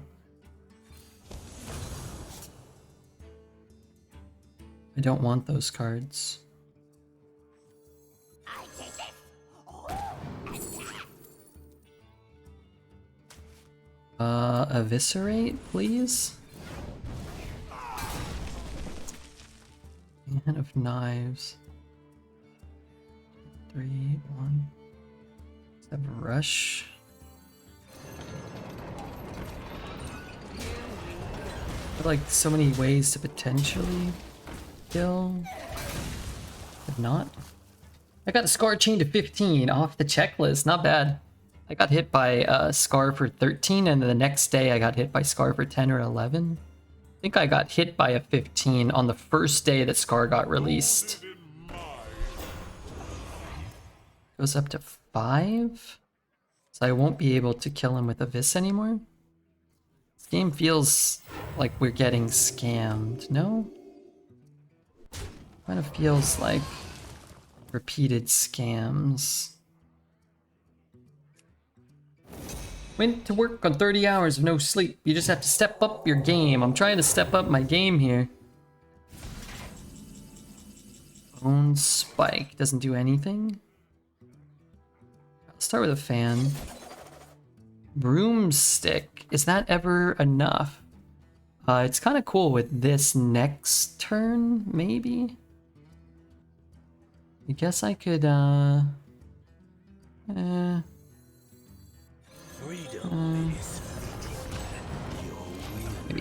I don't want those cards. Eviscerate, please? Man of Knives. 3, 1. Let's have a rush. Like so many ways to potentially kill. But not. I got a Scar chain to 15 off the checklist. Not bad. I got hit by Scar for 13, and the next day I got hit by Scar for 10 or 11. I think I got hit by a 15 on the first day that Scar got released. Goes up to 5? So I won't be able to kill him with a Vis anymore? This game feels like we're getting scammed, no? Kind of feels like repeated scams. Went to work on 30 hours of no sleep. You just have to step up your game. I'm trying to step up my game here. Bone Spike doesn't do anything. Let's start with a fan. Broomstick. Is that ever enough? It's kind of cool with this next turn, maybe? I guess I could, maybe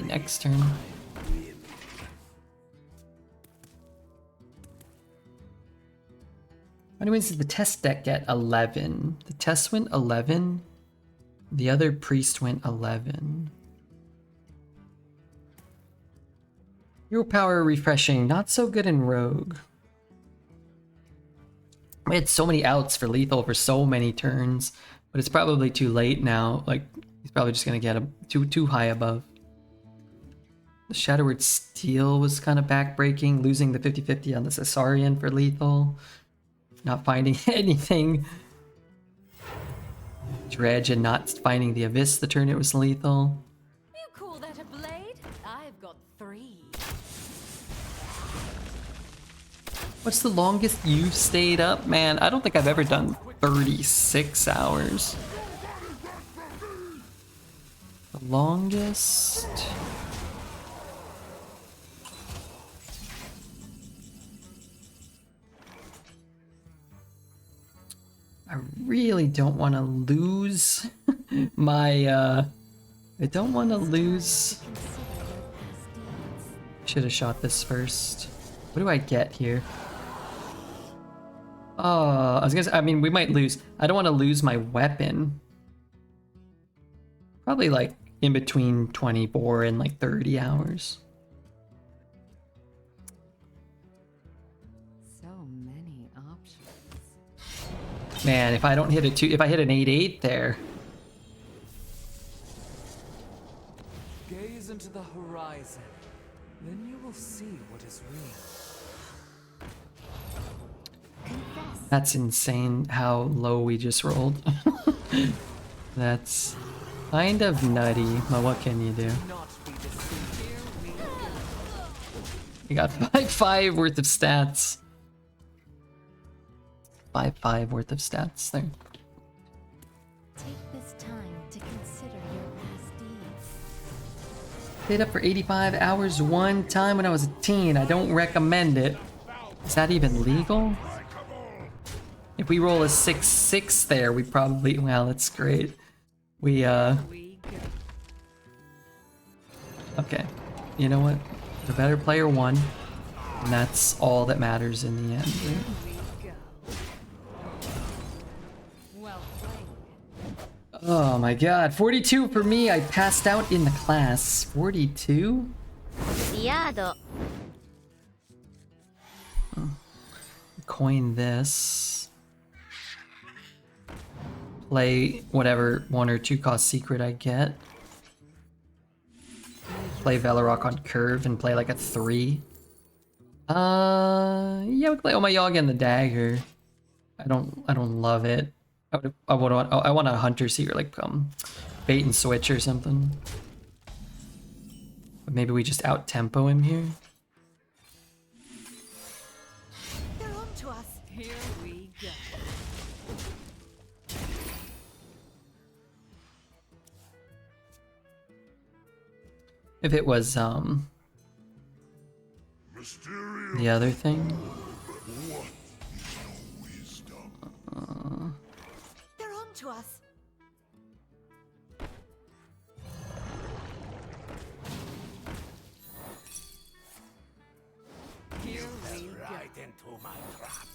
next turn. How many wins did the test deck get? 11. The test went 11. The other priest went 11. Hero power refreshing. Not so good in rogue. We had so many outs for lethal for so many turns, but it's probably too late now. Like, he's probably just gonna get too high above. The Shadowward Steel was kind of backbreaking, losing the 50-50 on the Caesarian for lethal. Not finding anything. Dredge and not finding the Abyss the turn it was lethal. You call that a blade? I've got 3. What's the longest you've stayed up? Man, I don't think I've ever done 36 hours. The longest... I really don't want to lose my, I don't want to lose... Should have shot this first. What do I get here? Oh, I was gonna say, I mean, we might lose. I don't want to lose my weapon. Probably like in between 24 and like 30 hours. So many options. Man, if I don't hit a 2, if I hit an 8-8 there. Gaze into the horizon, then you will see what is real. That's insane how low we just rolled. That's kind of nutty, but what can you do? You got 5-5 worth of stats. 5-5 worth of stats there. Take this time to consider your past deeds. Stayed up for 85 hours one time when I was a teen. I don't recommend it. Is that even legal? If we roll a 6-6 there, we probably... Well, that's great. We, Okay. You know what? The better player won. And that's all that matters in the end. Right? Well played. Oh my god. 42 for me. I passed out in the class. 42? Coin this. Play whatever 1 or 2 cost secret I get. Play Velarok on curve and play like a 3. Yeah, we play Oh My Yog and the dagger. I don't love it. I want a hunter secret, like bait and switch or something. But maybe we just out tempo him here. They're on to us. Here we go. If it was the other thing. They're on to us. Here we go. Right into my trap.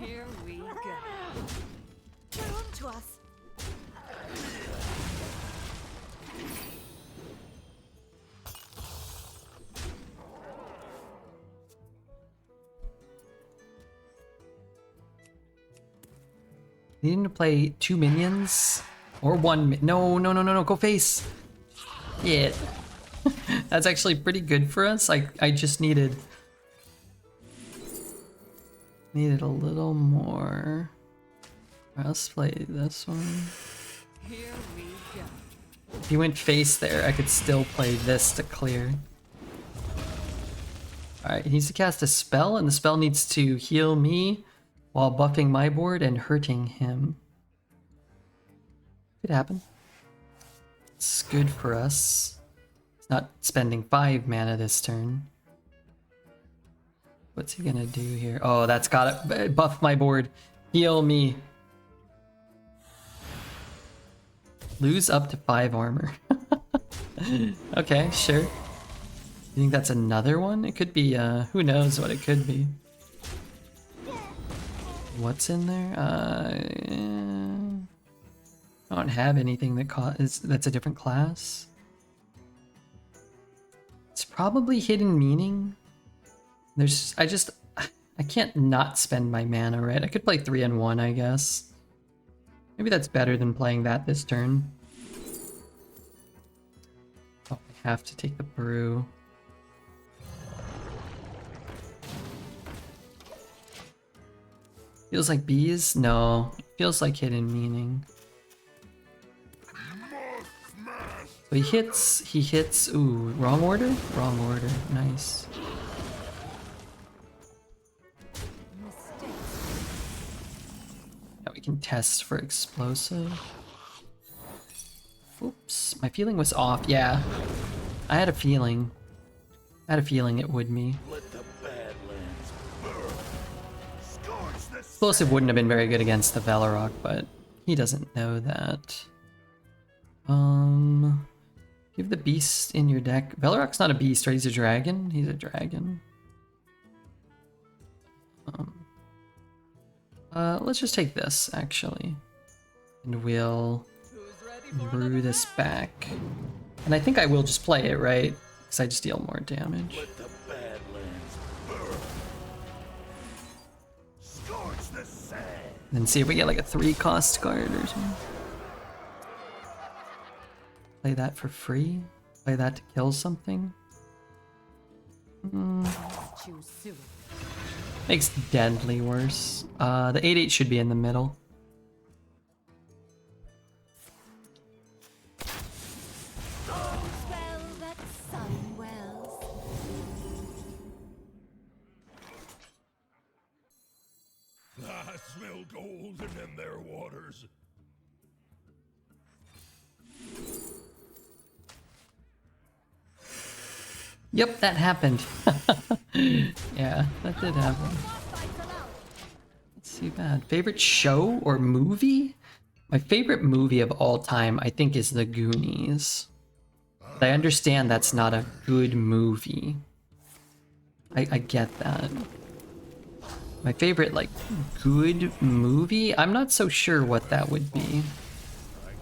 Here we go. They're on to us. Needing to play 2 minions or 1 no, go face. Yeah. That's actually pretty good for us. I just needed a little more. Alright, let's play this one. Here we go. If he went face there, I could still play this to clear. Alright, he needs to cast a spell, and the spell needs to heal me while buffing my board and hurting him. Could happen. It's good for us. He's not spending 5 mana this turn. What's he gonna do here? Oh, that's gotta buff my board. Heal me. Lose up to 5 armor. Okay, sure. You think that's another one? It could be, who knows what it could be. What's in there? I don't have anything that's a different class. It's probably hidden meaning. I can't not spend my mana, right? I could play 3 and 1, I guess. Maybe that's better than playing that this turn. Oh, I have to take the brew. Feels like bees? No. Feels like hidden meaning. So he hits, ooh, wrong order? Wrong order, nice. Now we can test for explosive. Oops, my feeling was off, yeah. I had a feeling. I had a feeling it would me. Let the Badlands burn. Scorch the Explosive wouldn't have been very good against the Velarok, but he doesn't know that. Give the beast in your deck. Velarok's not a beast, right? He's a dragon? He's a dragon. Let's just take this, actually. And we'll brew this back. And I think I will just play it, right? Because I just deal more damage. Let the Badlands burn. Scorch the sand. And then see if we get like a 3-cost card or something. Play that for free? Play that to kill something? Makes deadly worse. The 8/8 should be in the middle. Well, that sun wells. I smell gold in their waters. Yep, that happened. Yeah, that did happen. Let's see bad. Favorite show or movie? My favorite movie of all time, I think, is The Goonies. But I understand that's not a good movie. I get that. My favorite, like, good movie? I'm not so sure what that would be. I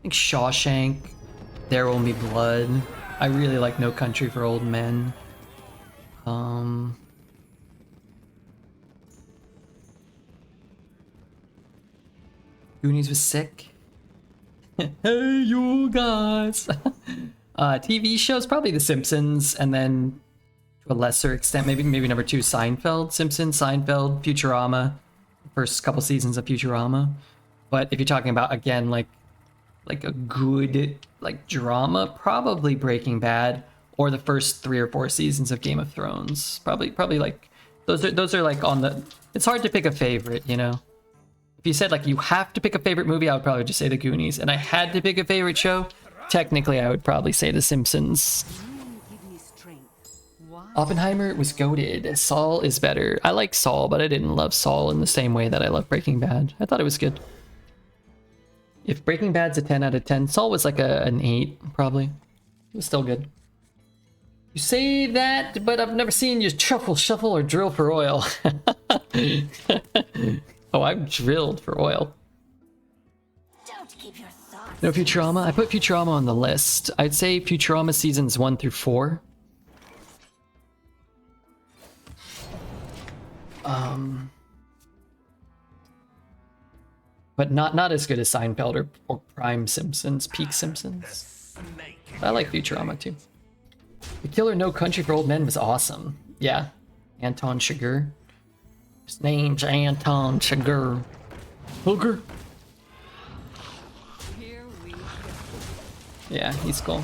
think Shawshank, There Will Be Blood. I really like No Country for Old Men. Goonies was sick. Hey, you guys! TV shows, probably The Simpsons, and then to a lesser extent, maybe number 2, Seinfeld. Simpsons, Seinfeld, Futurama. First couple seasons of Futurama. But if you're talking about, again, like a good like drama, probably Breaking Bad, or the first 3 or 4 seasons of Game of Thrones. Probably like those are like on the. It's hard to pick a favorite, you know. If you said like you have to pick a favorite movie, I would probably just say The Goonies. And I had to pick a favorite show, technically I would probably say The Simpsons. Oppenheimer was goated. Saul is better. I like Saul, but I didn't love Saul in the same way that I love Breaking Bad. I thought it was good. If Breaking Bad's a 10 out of 10, Saul was like an 8, probably. It was still good. You say that, but I've never seen you truffle, shuffle, or drill for oil. Oh, I've drilled for oil. Don't keep your thoughts. No Futurama? I put Futurama on the list. I'd say Futurama seasons 1 through 4. But not as good as Seinfeld or Prime Simpsons, Peak Simpsons. But I like Futurama too. The killer No Country for Old Men was awesome. Yeah, Anton Chigurh. His name's Anton Chigurh. Hooker. Yeah, he's cool.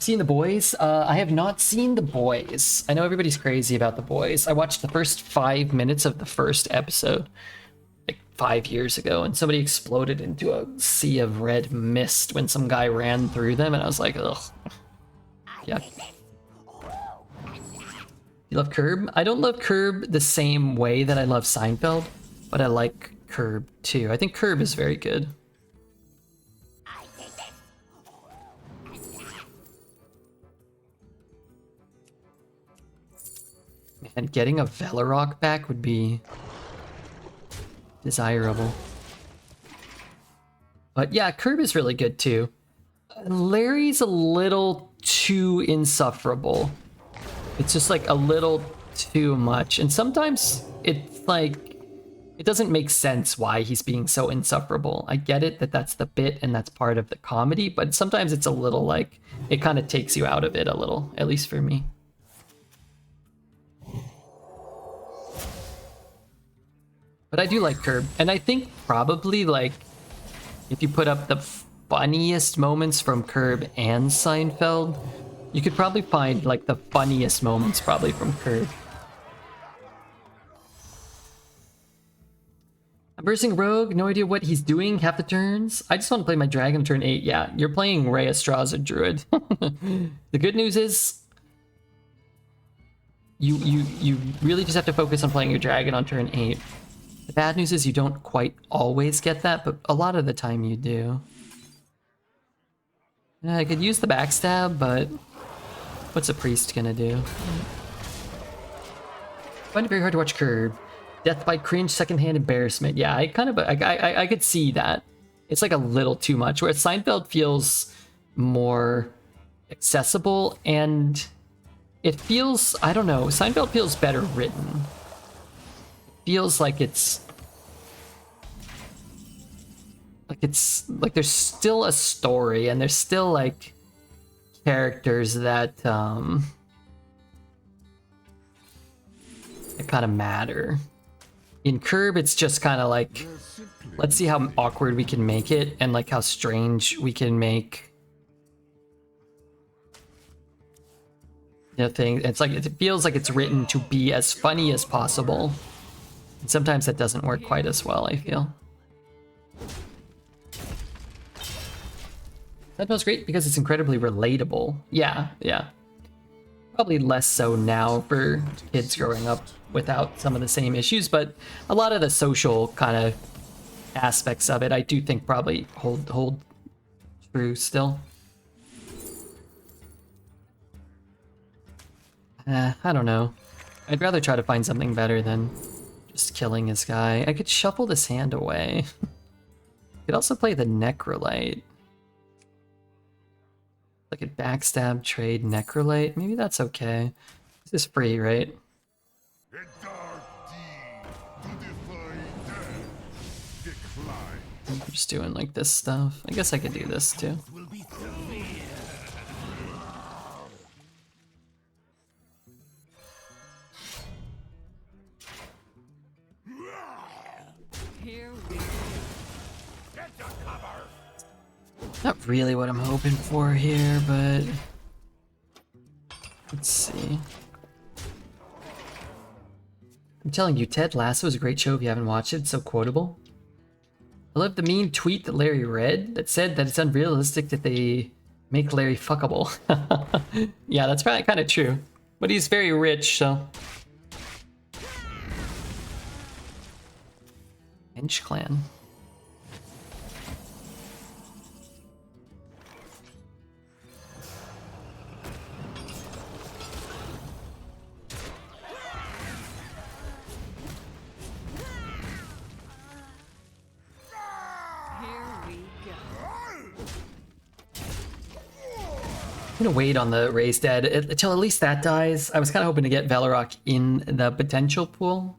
Seen The Boys? I have not seen The Boys. I know everybody's crazy about The Boys. I watched the first 5 minutes of the first episode like 5 years ago, and somebody exploded into a sea of red mist when some guy ran through them, and I was like, ugh. Yeah. You love Curb? I don't love Curb the same way that I love Seinfeld, but I like Curb too. I think Curb is very good. And getting a Velarok back would be desirable. But yeah, Curb is really good too. Larry's a little too insufferable. It's just like a little too much. And sometimes it's like, it doesn't make sense why he's being so insufferable. I get it that that's the bit and that's part of the comedy, but sometimes it's a little like, it kind of takes you out of it a little, at least for me. But I do like Curb, and I think probably like if you put up the funniest moments from Curb and Seinfeld, you could probably find like the funniest moments probably from Curb. I'm versing Rogue, no idea what he's doing half the turns. I just want to play my dragon turn 8. Yeah, you're playing Rhea Straza Druid. The good news is you really just have to focus on playing your dragon on turn 8. The bad news is you don't quite always get that, but a lot of the time you do. Yeah, I could use the backstab, but what's a priest gonna do? I find it very hard to watch Curb. Death by cringe, secondhand embarrassment. Yeah, I kind of, I could see that. It's like a little too much, whereas Seinfeld feels more accessible, and it feels, I don't know, Seinfeld feels better written. Feels like it's like there's still a story and there's still like characters that kind of matter. In Curb, it's just kind of like, let's see how awkward we can make it and like how strange we can make the thing. It's like, it feels like it's written to be as funny as possible. And sometimes that doesn't work quite as well, I feel. That feels great because it's incredibly relatable. Yeah, yeah. Probably less so now for kids growing up without some of the same issues, but a lot of the social kind of aspects of it, I do think probably hold true still. I don't know. I'd rather try to find something better than just killing his guy. I could shuffle this hand away. Could also play the Necrolite. Like a backstab, trade, Necrolite. Maybe that's okay. This is free, right? A dark deed to defy death. Decline. I'm just doing like this stuff. I guess I could do this too. Will be severe. Here we go. Get to cover. Not really what I'm hoping for here, but let's see. I'm telling you, Ted Lasso is a great show if you haven't watched it. It's so quotable. I love the mean tweet that Larry read that said that it's unrealistic that they make Larry fuckable. Yeah, that's probably kind of true. But he's very rich, so. Hench Clan. I'm gonna wait on the Raised Dead until at least that dies. I was kind of hoping to get Velarok in the potential pool.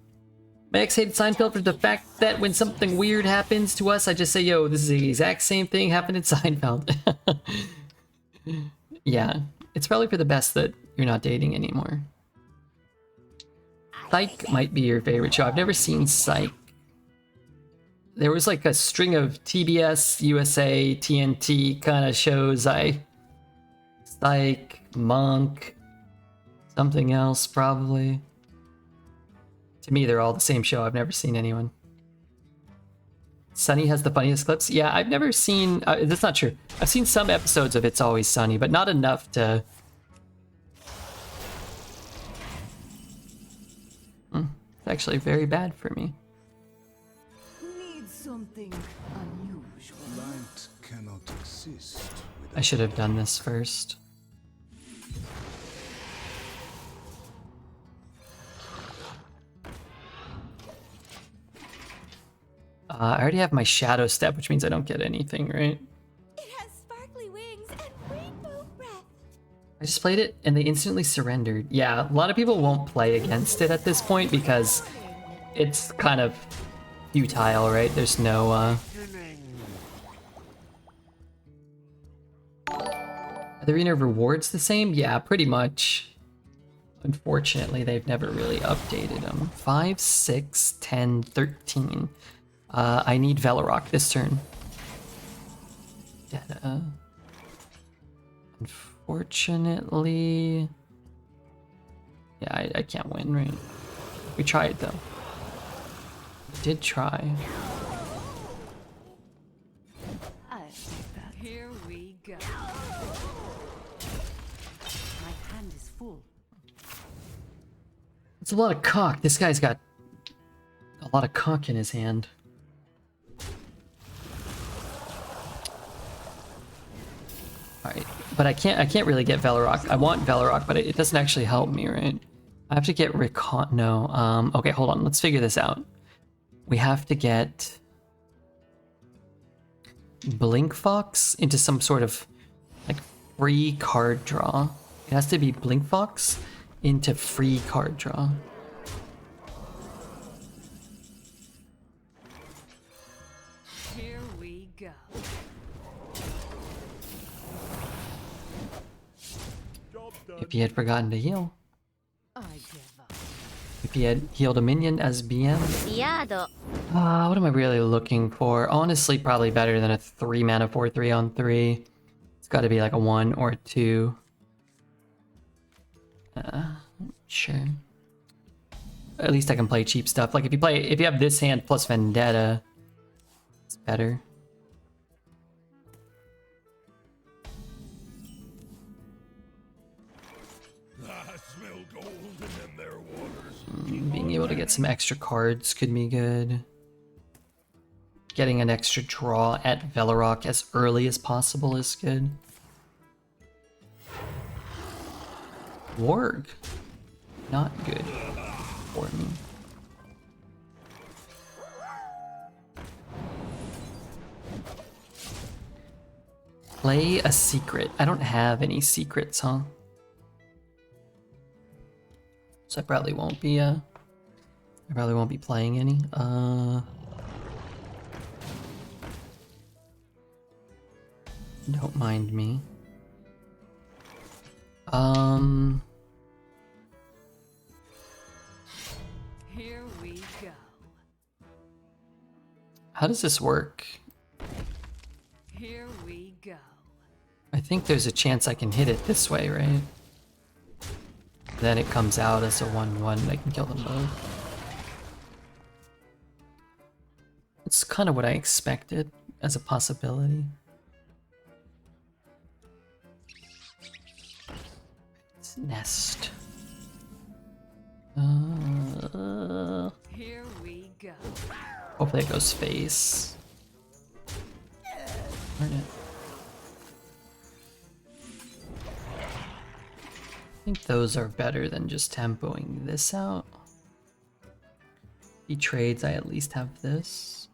My ex hated Seinfeld for the fact that when something weird happens to us, I just say, yo, this is the exact same thing happened in Seinfeld. Yeah, it's probably for the best that you're not dating anymore. Psych might be your favorite show. I've never seen Psych. There was like a string of TBS, USA, TNT kind of shows I Psych, Monk, something else probably. To me, they're all the same show. I've never seen anyone. Sunny has the funniest clips. Yeah, I've never seen. That's not true. I've seen some episodes of It's Always Sunny, but not enough to. It's actually very bad for me. Need something unusual. Light cannot exist I should have done this first. I already have my shadow step, which means I don't get anything, right? It has sparkly wings and rainbow breath. I just played it and they instantly surrendered. Yeah, a lot of people won't play against it at this point because it's kind of futile, right? There's no, Are the arena rewards the same? Yeah, pretty much. Unfortunately, they've never really updated them. 5, 6, 10, 13. I need Velarok this turn. Data. Unfortunately... Yeah, I can't win, right? We tried, though. We did try. I'll take that. Here we go. My hand is full. It's a lot of cock. This guy's got a lot of cock in his hand. Alright, but I can't really get Velarok. I want Velarok, but it doesn't actually help me, right? I have to get Recon. No. Okay, hold on. Let's figure this out. We have to get Blink Fox into some sort of like free card draw. It has to be Blink Fox into free card draw. Here we go. Job done. If he had forgotten to heal. I give up. If he had healed a minion as BM. What am I really looking for? Honestly, probably better than a 3 mana 4/3 on 3. It's got to be like a 1 or a 2. Sure. At least I can play cheap stuff. Like if you have this hand plus Vendetta, it's better. I smell gold in them there waters. Being able to get some extra cards could be good. Getting an extra draw at Velarok as early as possible is good. Warg. Not good for me. Play a secret. I don't have any secrets, huh? So I probably won't be playing any. Don't mind me. Here we go. How does this work? Here we go. I think there's a chance I can hit it this way, right? Then it comes out as a 1/1 and I can kill them both. It's kind of what I expected as a possibility. It's Nest. Here we go. Hopefully it goes face. Darn it. I think those are better than just tempoing this out. If he trades, I at least have this.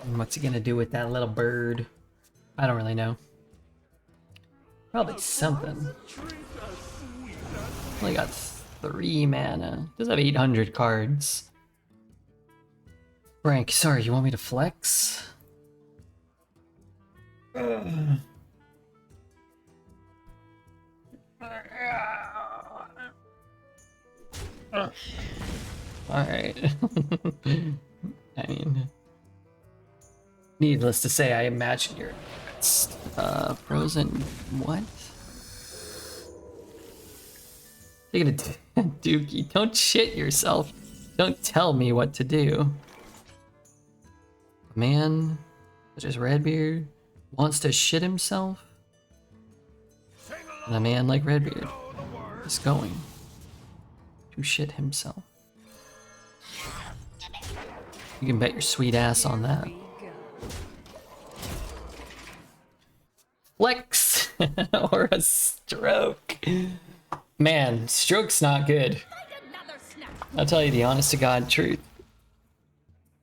And what's he gonna do with that little bird? I don't really know. Probably something. Only got 3 mana. Does have 800 cards. Frank, sorry, you want me to flex? Alright. I mean, needless to say, I imagine you're frozen. What? You're gonna Dookie, don't shit yourself. Don't tell me what to do. A man such as Redbeard wants to shit himself. And a man like Redbeard is going to shit himself. You can bet your sweet ass on that. Flex or a stroke. Man, stroke's not good. I'll tell you the honest to God truth.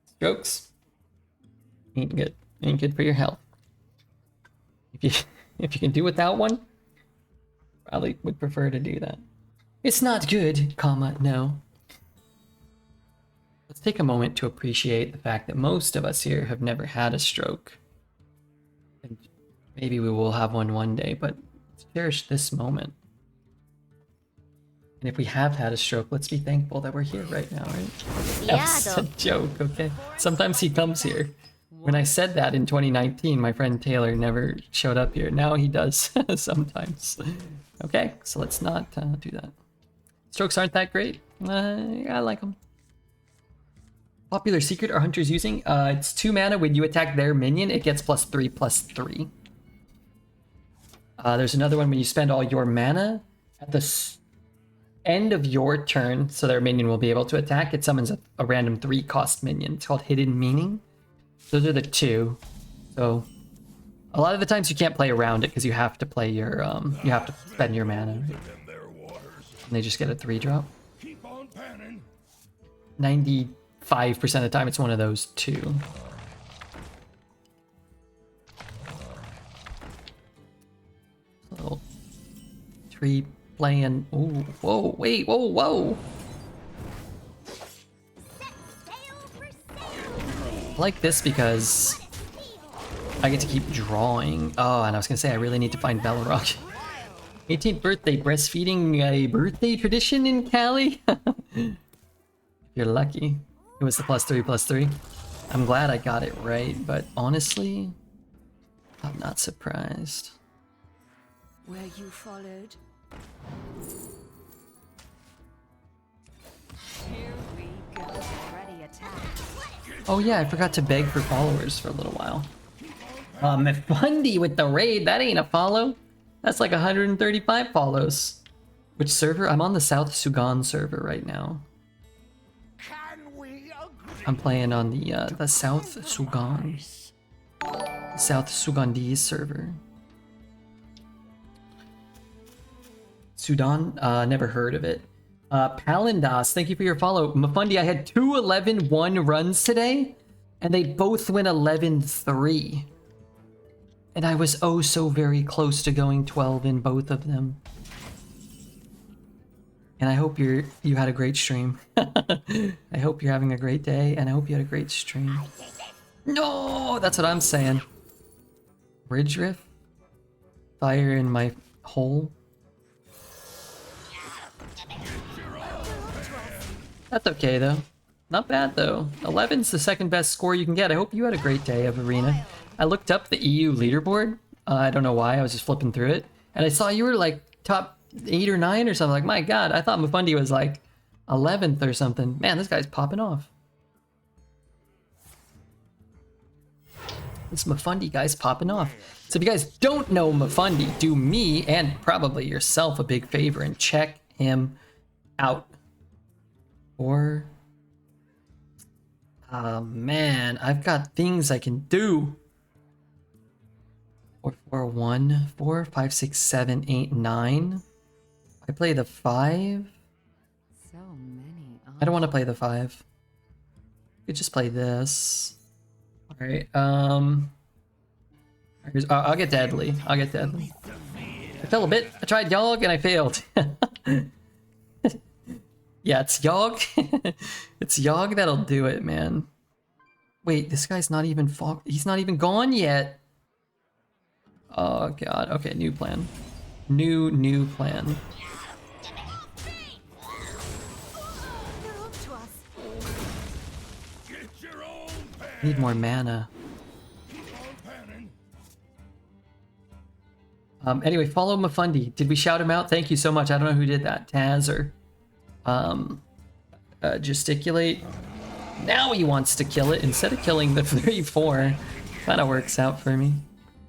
Strokes ain't good. Ain't good for your health. If you can do without one, probably would prefer to do that. It's not good, comma, no. Let's take a moment to appreciate the fact that most of us here have never had a stroke. And maybe we will have one day, but let's cherish this moment. And if we have had a stroke, let's be thankful that we're here right now, right? Yeah, That's a joke, okay? Sometimes he comes here. When I said that in 2019, my friend Taylor never showed up here. Now he does sometimes. Okay, so let's not do that. Strokes aren't that great. I like them. Popular secret are hunters using? It's 2 mana. When you attack their minion, it gets +3/+3. There's another one when you spend all your mana at the end of your turn, so their minion will be able to attack. It summons a random 3-cost minion. It's called Hidden Meaning. Those are the 2. So a lot of the times you can't play around it because you have to play your you have to spend your mana. And they just get a 3-drop. 95% of the time it's one of those 2. Little tree playing. Oh, whoa, wait, whoa. I like this because I get to keep drawing. Oh, and I was gonna say I really need to find Bellarog. 18th birthday, breastfeeding a birthday tradition in Cali? If you're lucky. It was the +3/+3. I'm glad I got it right, but honestly, I'm not surprised. Where you followed. Here we go. Ready attack. Oh yeah, I forgot to beg for followers for a little while. Mifundi with the raid, that ain't a follow. That's like 135 follows. Which server? I'm on the South Sugan server right now. I'm playing on the South Sugan. South Sugandese server. Sudan? Never heard of it. Palindas, thank you for your follow. Mifundi, I had 2 11-1 runs today, and they both went 11-3. And I was oh so very close to going 12 in both of them. And I hope you had a great stream. I hope you're having a great day, and I hope you had a great stream. No, that's what I'm saying. Bridge riff? Fire in my hole? That's okay though. Not bad though. 11's the second best score you can get. I hope you had a great day of Arena. I looked up the EU leaderboard. I don't know why, I was just flipping through it. And I saw you were like top 8 or 9 or something. Like, my god, I thought Mifundi was like 11th or something. Man, this guy's popping off. This Mifundi guy's popping off. So if you guys don't know Mifundi, do me and probably yourself a big favor and check him out. Or, man, I've got things I can do. 4, 4, 1, 4, 5, 6, 7, 8, 9. I play the 5. So many. I don't want to play the 5. I could just play this. Alright, I'll get Deadly. I'll get Deadly. I fell a bit. I tried Yogg and I failed. Yeah, it's Yogg. It's Yogg that'll do it, man. Wait, this guy's not even he's not even gone yet. Oh god. Okay, new plan. New plan. Need more mana. Anyway, follow Mafundi. Did we shout him out? Thank you so much. I don't know who did that. Taz or Gesticulate. Now he wants to kill it instead of killing the 3-4. Kind of works out for me.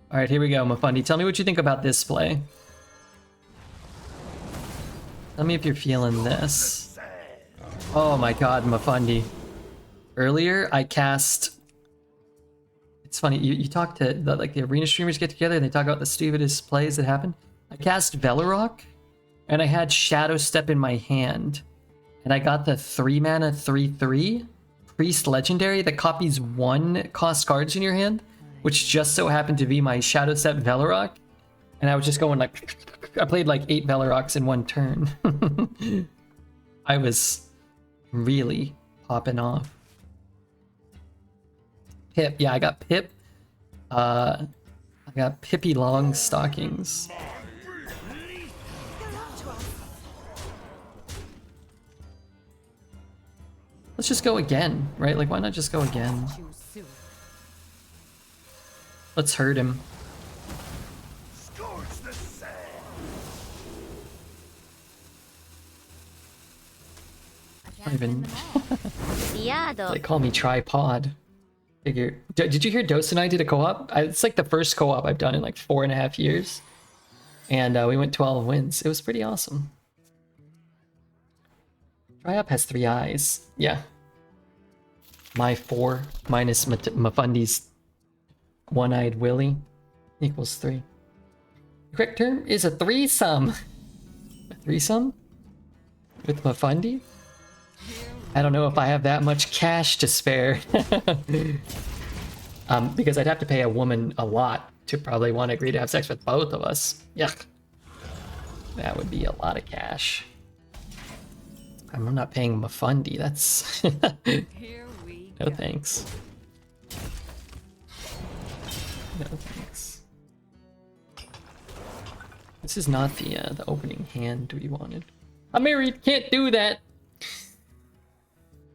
All right, here we go, Mafundi. Tell me what you think about this play. Tell me if you're feeling this. Oh my god, Mafundi. Earlier, I cast... It's funny, you talk to the arena streamers get together and they talk about the stupidest plays that happen. I cast Velarok and I had Shadow Step in my hand. And I got the 3-mana 3/3 Priest Legendary that copies 1 cost cards in your hand, which just so happened to be my Shadow Step Velarok. And I was just going like... I played like 8 Velaroks in 1 turn. I was really popping off. Pip, yeah, I got Pip. I got Pippy Long Stockings. Let's just go again, right? Like, why not just go again? Let's hurt him. Not even. They call me tripod. Figure. Did you hear Dose and I did a co-op? It's like the first co-op I've done in like 4.5 years. And we went 12 wins. It was pretty awesome. Dryup has 3 eyes. Yeah. My 4 minus Mafundi's one-eyed Willy equals 3. The correct term is a threesome. A threesome? With Mafundi? I don't know if I have that much cash to spare. Because I'd have to pay a woman a lot to probably want to agree to have sex with both of us. Yuck. That would be a lot of cash. I'm not paying Mafundi, that's... No thanks. No thanks. This is not the opening hand we wanted. I'm married, can't do that!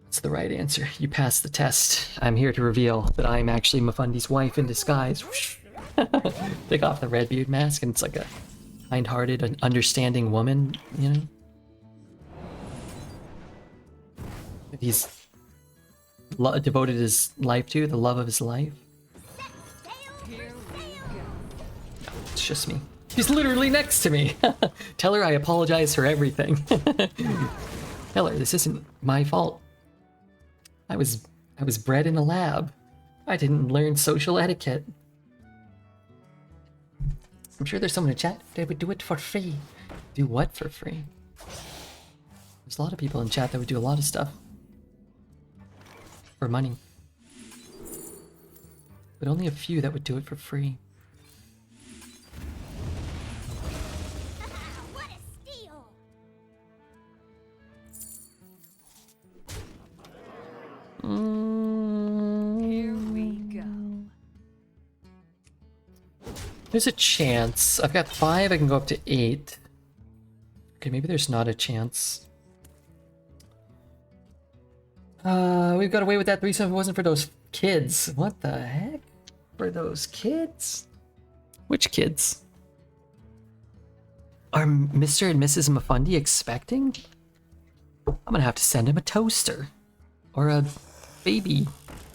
That's the right answer. You passed the test. I'm here to reveal that I'm actually Mafundi's wife in disguise. Take off the Redbeard mask and it's like a kind-hearted and understanding woman, you know? That he's devoted his life to, the love of his life. No, it's just me. She's literally next to me. Tell her I apologize for everything. Tell her this isn't my fault. I was bred in a lab. I didn't learn social etiquette. I'm sure there's someone in chat that would do it for free. Do what for free? There's a lot of people in chat that would do a lot of stuff for money. But only a few that would do it for free. What a steal! Here we go. There's a chance. I've got 5, I can go up to 8. Okay, maybe there's not a chance. We've got away with that threesome if it wasn't for those kids. What the heck? For those kids? Which kids? Are Mr. and Mrs. Mafundi expecting? I'm gonna have to send him a toaster. Or a baby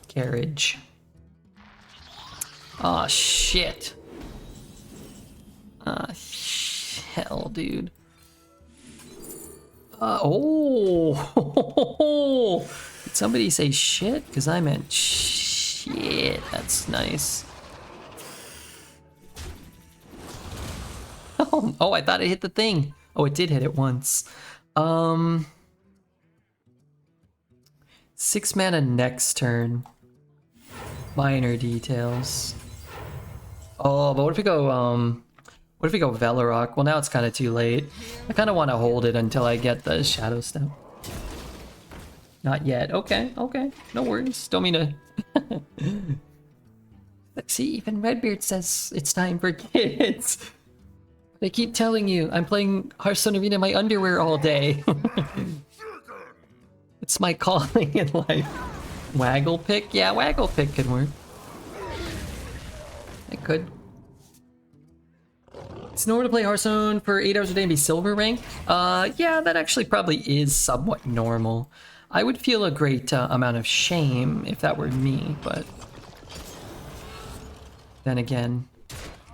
carriage. Aw, shit. Hell, dude. Oh! Did somebody say shit? Because I meant shit. That's nice. Oh, I thought it hit the thing. Oh, it did hit it once. 6 mana next turn. Minor details. Oh, but what if we go, what if we go Velorock? Well, now it's kind of too late. I kind of want to hold it until I get the Shadow Step. Not yet. Okay, okay. No worries. Don't mean to... But see, even Redbeard says it's time for kids. They keep telling you I'm playing Hearthstone Arena in my underwear all day. It's my calling in life. Waggle pick? Yeah, waggle pick could work. It could. It's normal to play Hearthstone for 8 hours a day and be silver rank? Yeah, that actually probably is somewhat normal. I would feel a great amount of shame if that were me, but... Then again,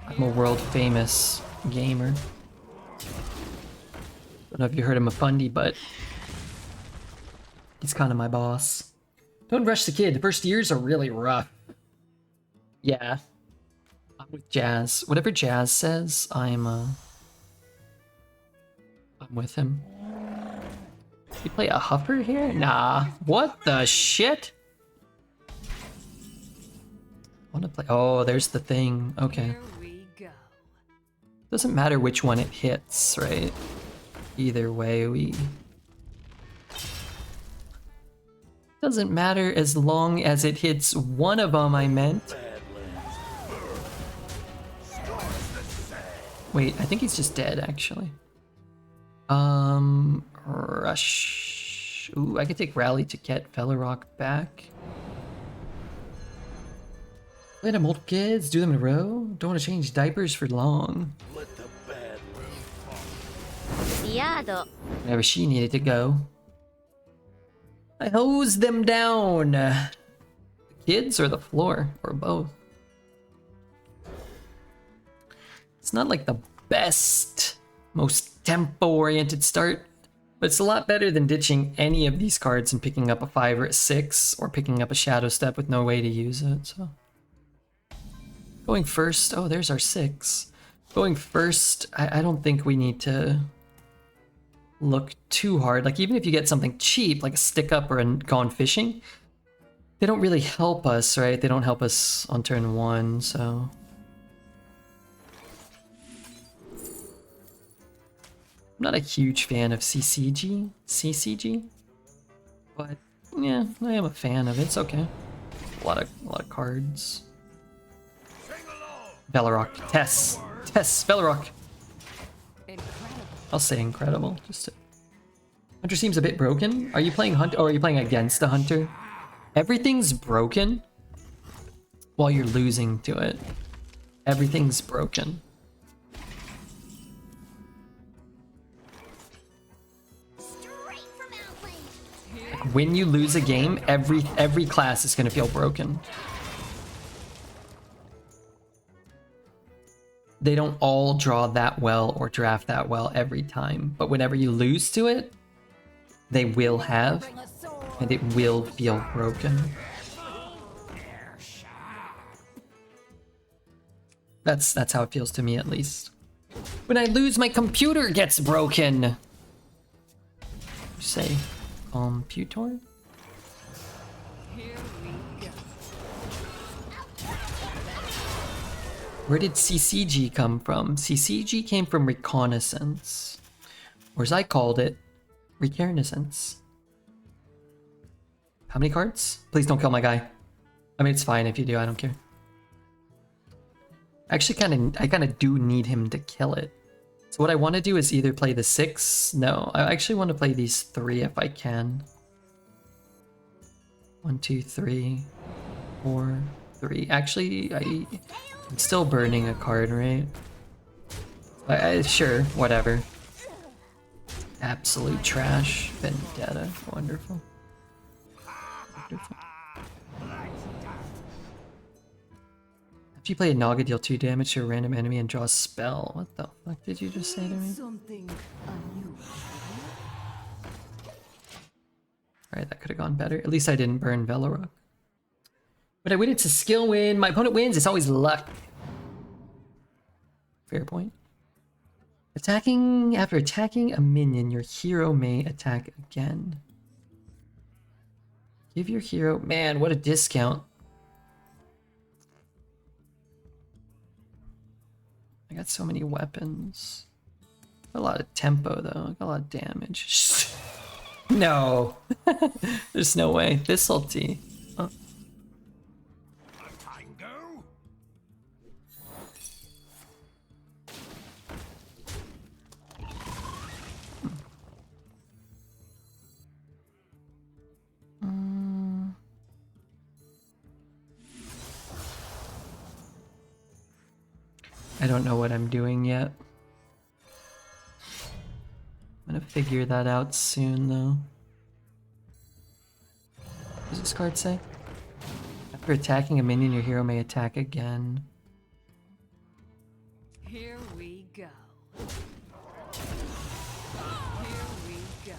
I'm a world famous gamer. Don't know if you heard of Mafundi, but... He's kind of my boss. Don't rush the kid, the first years are really rough. Yeah. I'm with Jazz. Whatever Jazz says, I'm with him. You play a Huffer here? Nah. What the shit? Wanna play? Oh, there's the thing. Okay. Here we go. Doesn't matter which one it hits, right? Either way, we... Doesn't matter as long as it hits one of them, I meant. Wait, I think he's just dead, actually. Rush. Ooh, I could take Rally to get Velorock back. Let him multiple kids, do them in a row. Don't want to change diapers for long. Let the bad live. Whenever she needed to go. I hose them down. The kids or the floor, or both. It's not like the best, most tempo-oriented start, but it's a lot better than ditching any of these cards and picking up a 5 or a 6, or picking up a Shadow Step with no way to use it, so... Going first, oh, there's our 6. Going first, I don't think we need to look too hard. Like, even if you get something cheap, like a Stick Up or a Gone Fishing, they don't really help us, right? They don't help us on turn 1, so... I'm not a huge fan of CCG, but yeah, I am a fan of it. It's okay. A lot of cards. Velorock, Tess, Velorock. I'll say incredible. Just to... Hunter seems a bit broken. Are you playing Hunter, or are you playing against a Hunter? Everything's broken while you're losing to it. Everything's broken. Like, when you lose a game, every class is gonna feel broken. They don't all draw that well or draft that well every time, but whenever you lose to it, they will have, and it will feel broken. That's how it feels to me, at least. When I lose, my computer gets broken. Say, computer? Where did CCG come from? CCG came from reconnaissance. Or as I called it, reconnaissance. How many cards? Please don't kill my guy. I mean, it's fine if you do, I don't care. Actually, I kind of do need him to kill it. So what I want to do is either play the 6. No, I actually want to play these 3 if I can. 1, 2, 3, 4, 3. Actually, I'm still burning a card, right? Sure, whatever. Absolute trash. Vendetta. Wonderful. Wonderful. If you play a Naga, deal 2 damage to a random enemy and draw a spell. What the fuck did you just say to me? Something unusual. Alright, that could have gone better. At least I didn't burn Velorock. When I win, it's a skill win. My opponent wins, it's always luck. Fair point. After attacking a minion, your hero may attack again. Give your hero... Man, what a discount. I got so many weapons. A lot of tempo though. I got a lot of damage. No. There's no way. This'll-tea. Oh. Tango? I don't know what I'm doing yet. I'm gonna figure that out soon though. What does this card say? After attacking a minion, your hero may attack again. Here we go. Here we go.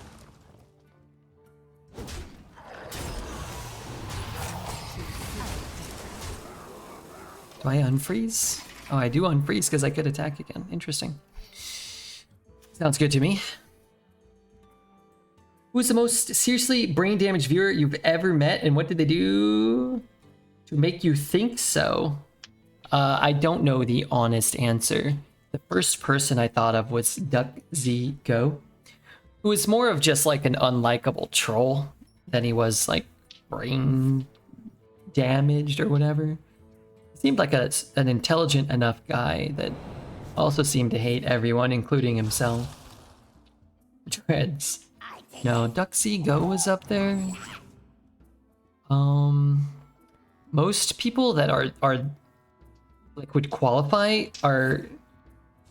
Do I unfreeze? Oh, I do unfreeze because I could attack again. Interesting. Sounds good to me. Who's the most seriously brain damaged viewer you've ever met, and what did they do to make you think so? I don't know the honest answer. The first person I thought of was DuckZGo, who was more of just like an unlikable troll than he was like brain damaged or whatever. Seemed like an intelligent enough guy that also seemed to hate everyone, including himself. Dreads. No, DuckZGo was up there. Most people that are like would qualify are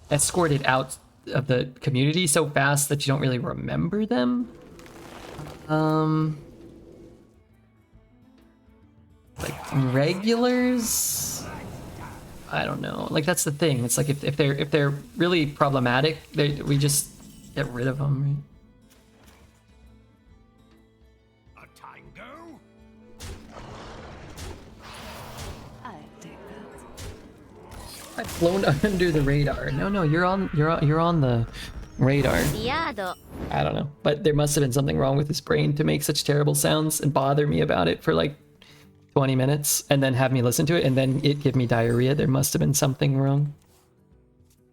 escorted out of the community so fast that you don't really remember them. Like regulars, I don't know. Like that's the thing. It's like if they're really problematic, we just get rid of them, right? A tango? I take that. I've flown under the radar. No, you're on the radar. I don't know, but there must have been something wrong with his brain to make such terrible sounds and bother me about it for like 20 minutes and then have me listen to it and then it give me diarrhea. There must have been something wrong.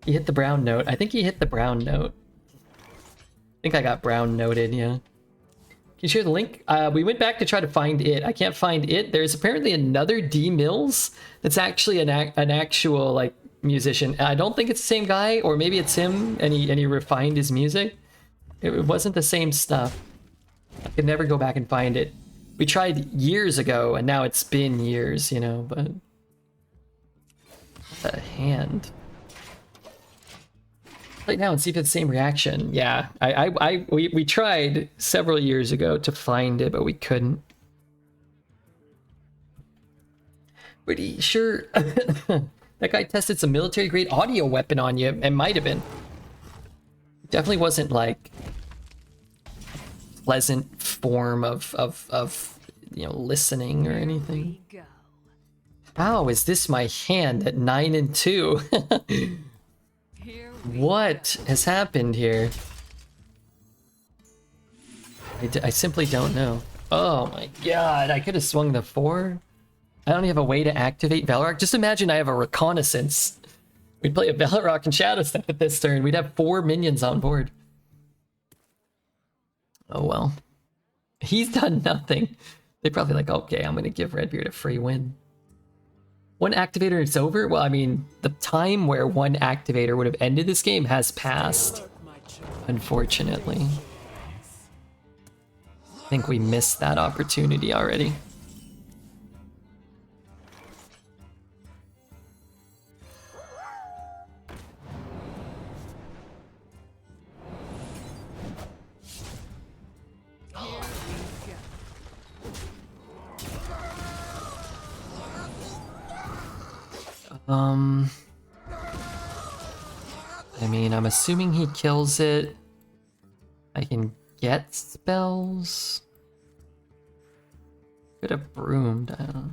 He hit the brown note. I think he hit the brown note. I think I got brown noted, yeah. Can you share the link? We went back to try to find it. I can't find it. There's apparently another D Mills that's actually an actual like musician. I don't think it's the same guy, or maybe it's him and he refined his music. It wasn't the same stuff. I could never go back and find it. We tried years ago, and now it's been years, you know, but... What's that hand? Right now and see if it's the same reaction. Yeah, we tried several years ago to find it, but we couldn't. Pretty sure that guy tested some military-grade audio weapon on you. It might have been. Definitely wasn't like... pleasant form of you know, listening or anything. How is this my hand at 9 and 2? What has happened here? I simply don't know. Oh my god, I could have swung the 4. I don't have a way to activate Valorok. Just imagine I have a reconnaissance. We'd play a Valorok and Shadow Step at this turn. We'd have 4 minions on board. Oh well. He's done nothing. They're probably like, okay, I'm gonna give Redbeard a free win. One activator is over? Well, I mean, the time where one activator would have ended this game has passed. Unfortunately. I think we missed that opportunity already. I mean, I'm assuming he kills it. I can get spells. Could have broomed. I don't know.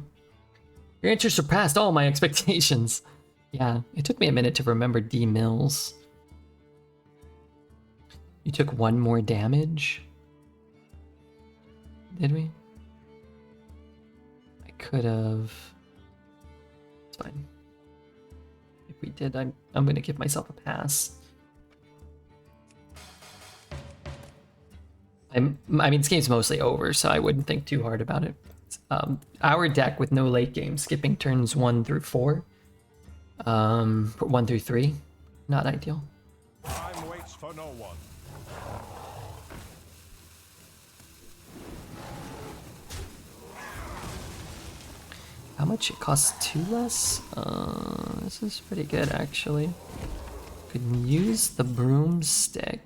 Your answer surpassed all my expectations. Yeah, it took me a minute to remember D Mills. You took 1 more damage? Did we? I could have... It's fine. we did. I'm gonna give myself a pass. I mean, this game's mostly over, so I wouldn't think too hard about it. Our deck with no late game, skipping turns 1 through 4, 1 through 3, not ideal. Time waits for no one. How much it costs 2 less? This is pretty good actually. Could use the broomstick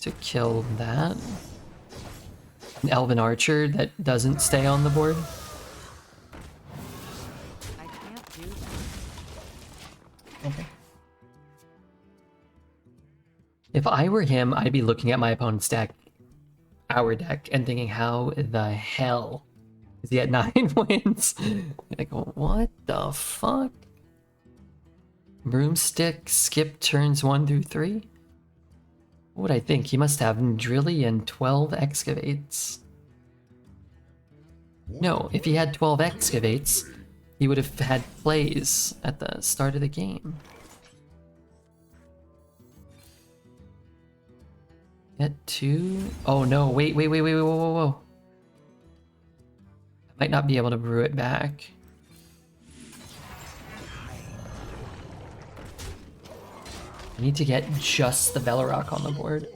to kill that. An elven archer that doesn't stay on the board. I can't do that. Okay. If I were him, I'd be looking at my opponent's deck, our deck, and thinking, how the hell is he at 9 wins? I go, what the fuck? Broomstick, skip turns 1 through 3? What would I think? He must have Drilly and 12 excavates. No, if he had 12 excavates, he would have had plays at the start of the game. Get 2. Oh no, wait, whoa. I might not be able to brew it back. I need to get just the Velorock on the board.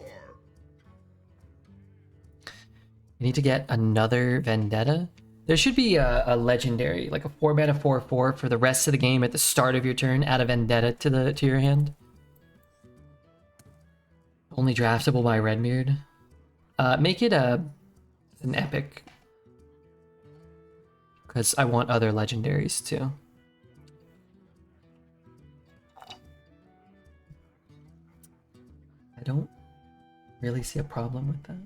I need to get another Vendetta. There should be a legendary, like a 4-mana 4/4 for the rest of the game at the start of your turn. Add a Vendetta to your hand. Only draftable by Redbeard. Make it an epic. Because I want other legendaries too. I don't really see a problem with that.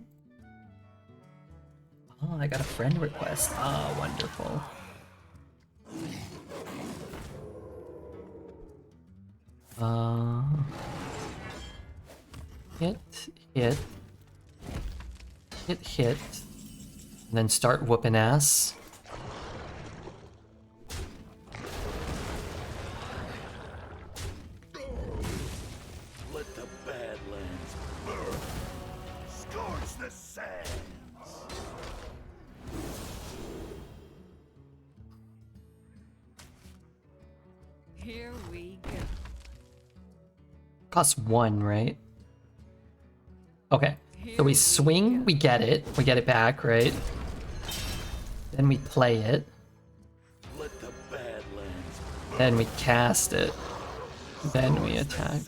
Oh, I got a friend request. Ah, wonderful. Hit. And then start whooping ass. Let the Badlands burn. Scorch the sands. Here we go. Costs 1, right? Okay. So we swing, we get it back, right? Then we play it. Let the Badlands Then we cast it. Then we attack.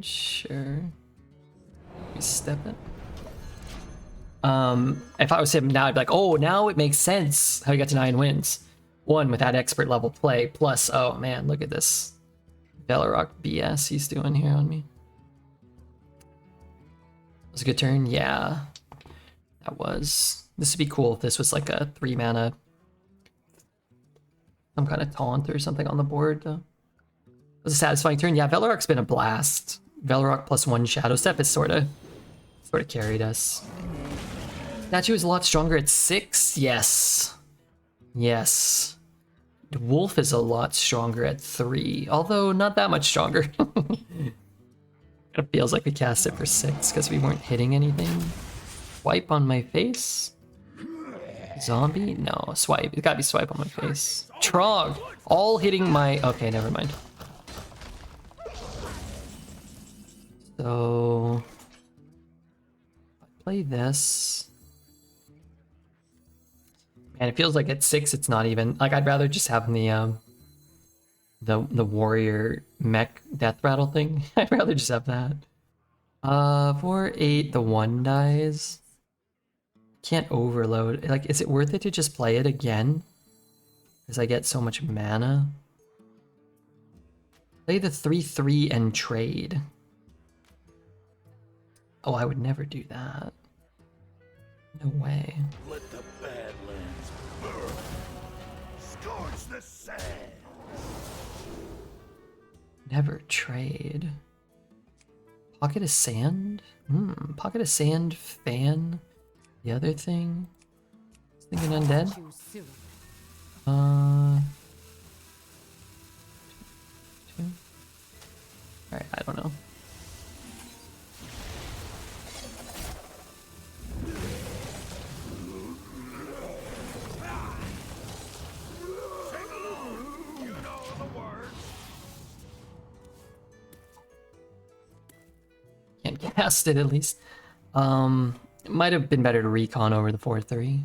Sure. We step it. If I was him now, I'd be like, oh, now it makes sense how you got to 9 wins. 1 with that expert level play, plus, oh man, look at this Velorock BS he's doing here on me. Was a good turn? Yeah. That was. This would be cool if this was like a 3-mana, some kind of taunt or something on the board. It was a satisfying turn. Yeah, Velorock's been a blast. Velorock plus 1 Shadow Step has sort of carried us. Statue is a lot stronger at 6. Yes. Yes. Wolf is a lot stronger at 3, although not that much stronger. It feels like we cast it for 6 because we weren't hitting anything. Swipe on my face? Zombie? No, swipe. It's gotta be swipe on my face. Trog! All hitting my... Okay, never mind. So... I play this... And it feels like at 6 it's not even... Like, I'd rather just have the warrior mech death rattle thing. I'd rather just have that. 4/8, the 1 dies. Can't overload. Like, is it worth it to just play it again? Because I get so much mana. Play the 3/3 and trade. Oh, I would never do that. No way. let the Badlands burn. Scorch the sands. Never trade. Pocket of Sand? Pocket of Sand, fan. The other thing? Thinking undead. Too soon. Two. Alright, I don't know. You know the words. Can't cast it at least. It might have been better to recon over the 4-3.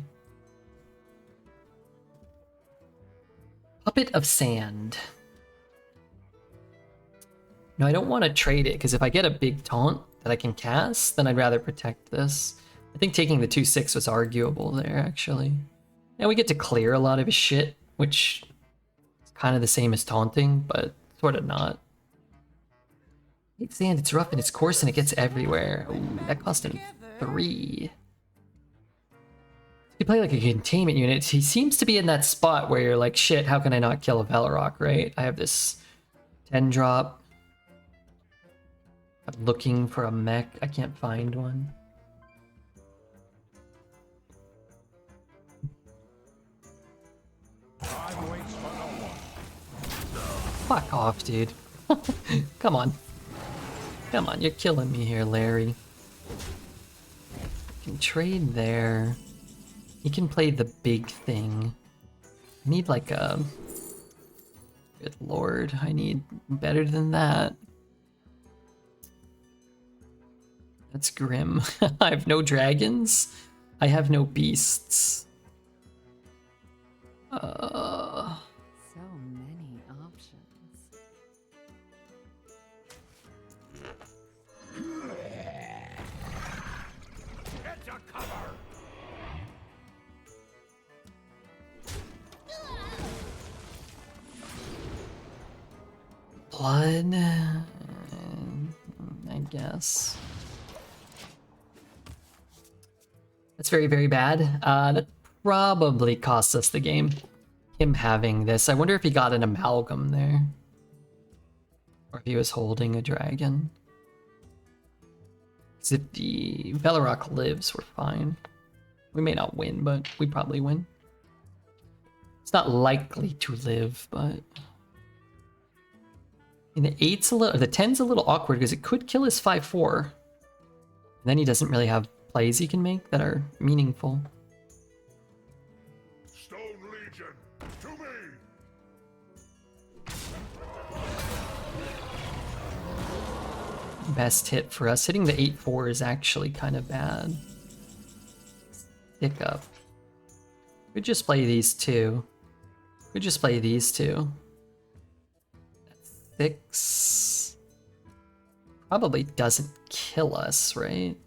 Puppet of Sand. No, I don't want to trade it, because if I get a big taunt that I can cast, then I'd rather protect this. I think taking the 2-6 was arguable there, actually. And we get to clear a lot of his shit, which is kind of the same as taunting, but sort of not. It's sand, it's rough and it's coarse and it gets everywhere. Ooh, that cost him 3. You play like a containment unit. He seems to be in that spot where you're like, shit, how can I not kill a Velorock, right? I have this 10 drop. I'm looking for a mech. I can't find one. Fuck off, dude. Come on. Come on, you're killing me here, Larry. I can trade there. He can play the big thing. I need like a... Good lord, I need better than that. That's grim. I have no dragons. I have no beasts. So many options. Get to cover. Blood... I guess. That's very, very bad. That probably cost us the game. Him having this. I wonder if he got an amalgam there. Or if he was holding a dragon. Because if the Velorock lives, we're fine. We may not win, but we probably win. It's not likely to live, but... And the 8's a little... The 10's a little awkward because it could kill his 5-4. And then he doesn't really have plays he can make that are meaningful. Stone Legion, to me. Best hit for us. Hitting the 8-4 is actually kind of bad. Stick up. Could just play these two. Could just play these two. 6 probably doesn't kill us, right?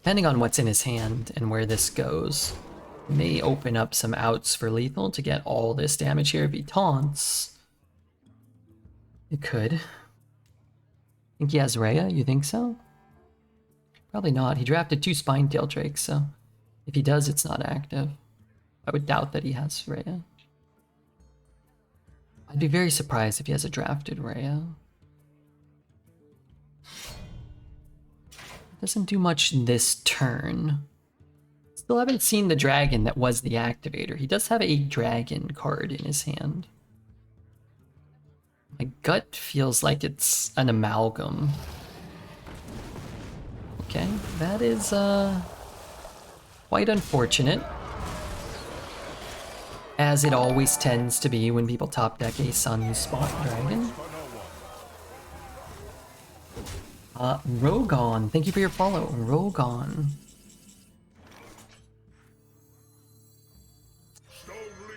Depending on what's in his hand and where this goes, may open up some outs for lethal to get all this damage here. If he taunts, it could. Think he has Rhea? You think so? Probably not. He drafted 2 Spinetail Drakes, so if he does, it's not active. I would doubt that he has Rhea. I'd be very surprised if he has a drafted Rhea. Doesn't do much this turn. Still haven't seen the dragon that was the activator. He does have a dragon card in his hand. My gut feels like it's an amalgam. Okay, that is quite unfortunate. As it always tends to be when people top deck a Sun Spot Dragon. Rogon, thank you for your follow. Rogon.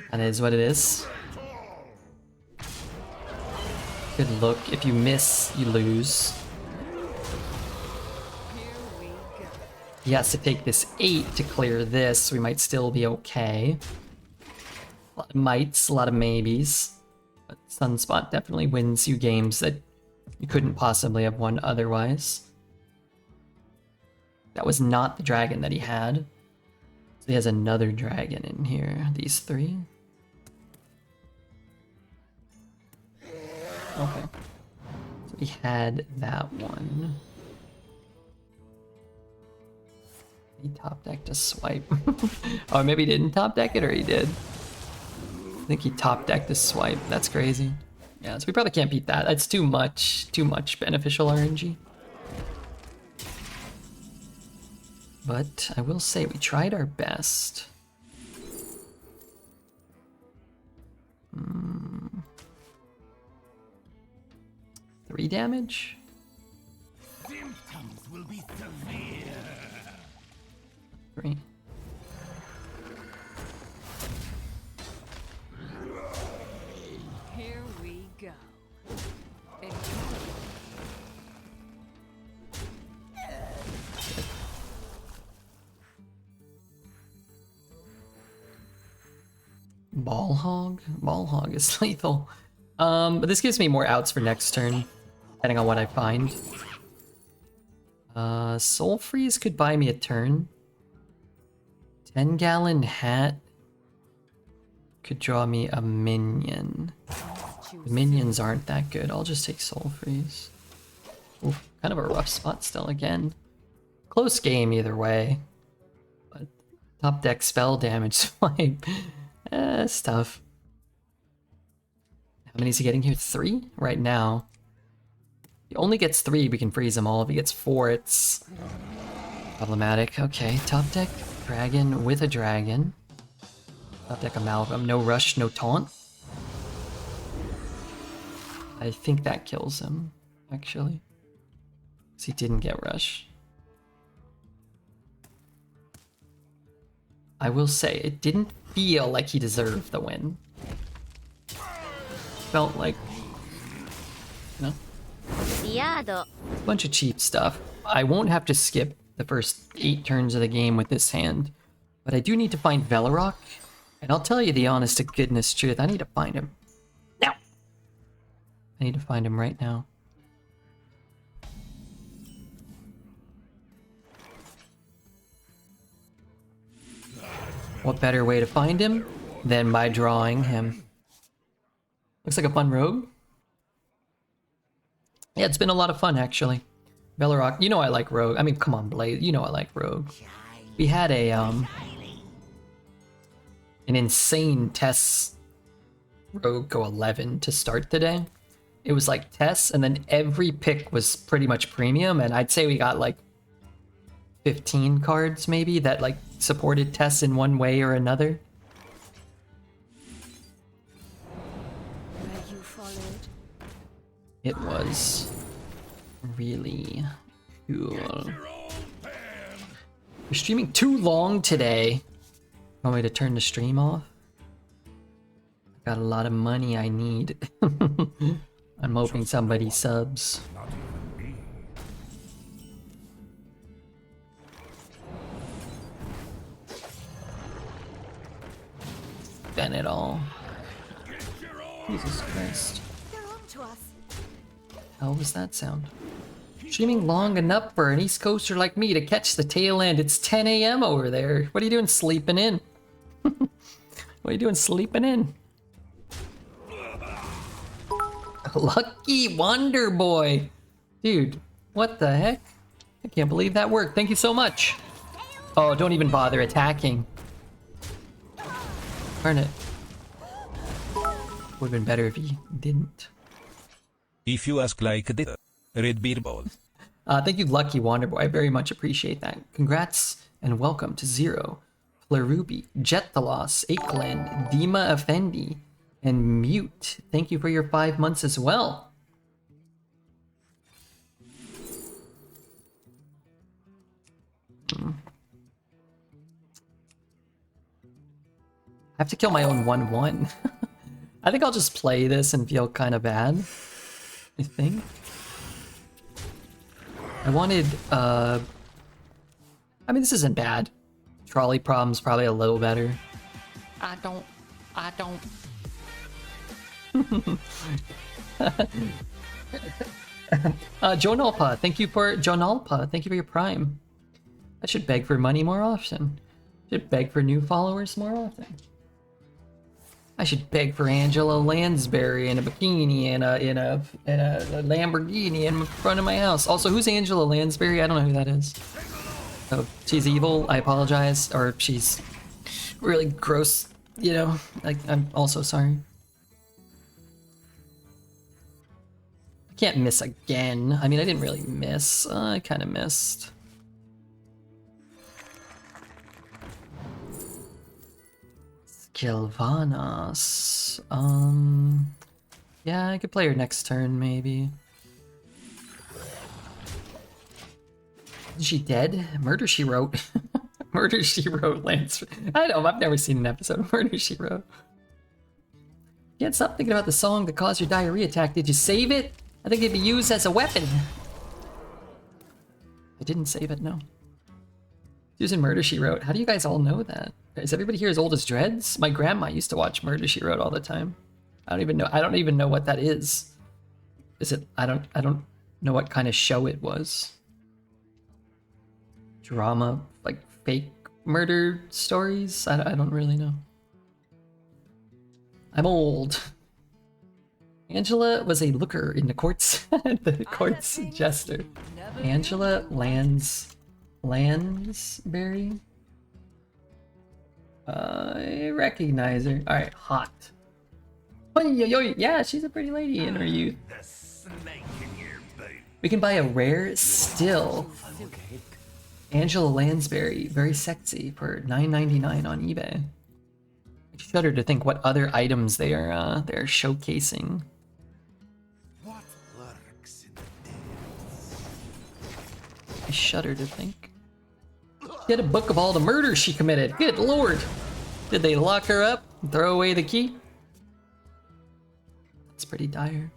That is what it is. Good look. If you miss, you lose. He has to take this 8 to clear this. We might still be okay. A lot of mights, a lot of maybes. But Sunspot definitely wins you games that you couldn't possibly have won otherwise. That was not the dragon that he had. So he has another dragon in here. These 3. Okay. So we had that one. He top decked a swipe. Oh, maybe he didn't top deck it, or he did. I think he top decked a swipe. That's crazy. Yeah, so we probably can't beat that. That's too much beneficial RNG. But I will say we tried our best. 3 damage? Symptoms will be severe. 3. Here we go. Ball hog? Ball hog is lethal. But this gives me more outs for next turn, depending on what I find. Soul Freeze could buy me a turn. 10-gallon hat could draw me a minion. The minions aren't that good. I'll just take Soul Freeze. Oof, kind of a rough spot still again. Close game either way. But top deck spell damage swipe. It's tough. How many is he getting here? 3 right now. If he only gets 3, we can freeze them all. If he gets 4, it's problematic. Okay, top deck dragon with a dragon. Top deck amalgam. No rush, no taunt. I think that kills him, actually. Because he didn't get rush. I will say, it didn't feel like he deserved the win. Felt like, you know, a bunch of cheap stuff. I won't have to skip the first 8 turns of the game with this hand, but I do need to find Velarok, and I'll tell you the honest to goodness truth, I need to find him now. I need to find him right now. What better way to find him than by drawing him? Looks like a fun rogue. Yeah, it's been a lot of fun, actually. Velarok, you know I like rogue. I mean, come on, Blaze, you know I like rogue. We had a, an insane Tess rogue go 11 to start today. It was like Tess, and then every pick was pretty much premium, and I'd say we got like 15 cards maybe that like supported Tess in one way or another. Where you followed. It was really cool. We're streaming too long today. Want me to turn the stream off? Got a lot of money I need. I'm hoping somebody subs. Spend it all. Jesus Christ. They're on to us. How was that sound? Streaming long enough for an East Coaster like me to catch the tail end. It's 10 a.m. over there. What are you doing sleeping in? What are you doing sleeping in? Lucky Wonder Boy. Dude, what the heck? I can't believe that worked. Thank you so much. Oh, don't even bother attacking. Darn it. Would have been better if he didn't. If you ask like the Redbeard ball. Thank you, Lucky Wanderboy. I very much appreciate that. Congrats and welcome to Zero, Flaruby, Jethalos, Aiklen, Dima Effendi, and Mute. Thank you for your 5 months as well. I have to kill my own 1/1. I think I'll just play this and feel kind of bad. I think. I wanted, I mean, this isn't bad. Trolley problem's probably a little better. I don't. Jonalpa, thank you for your prime. I should beg for money more often. Should beg for new followers more often. I should beg for Angela Lansbury in a bikini and a Lamborghini in front of my house. Also, who's Angela Lansbury? I don't know who that is. Oh, she's evil. I apologize. Or she's really gross. You know, I'm also sorry. I can't miss again. I mean, I didn't really miss. I kind of missed. Gilvanas. Yeah, I could play her next turn, maybe. Is she dead? Murder, She Wrote. Murder, She Wrote, Lance. I know, I've never seen an episode of Murder, She Wrote. Can't stop thinking about the song that caused your diarrhea attack. Did you save it? I think it'd be used as a weapon. I didn't save it, no. Using Murder, She Wrote. How do you guys all know that? Is everybody here as old as Dreads? My grandma used to watch Murder, She Wrote all the time. I don't even know what that is. Is it? I don't know what kind of show it was. Drama, like fake murder stories? I don't really know. I'm old. Angela was a looker in the courts. The courts jester. Angela Lansbury? I recognize her. Alright, hot. Yeah, she's a pretty lady in her youth. We can buy a rare still. Angela Lansbury, very sexy, for $9.99 on eBay. I shudder to think what other items they're showcasing. I shudder to think. Get a book of all the murders she committed. Good lord. Did they lock her up and throw away the key? It's pretty dire.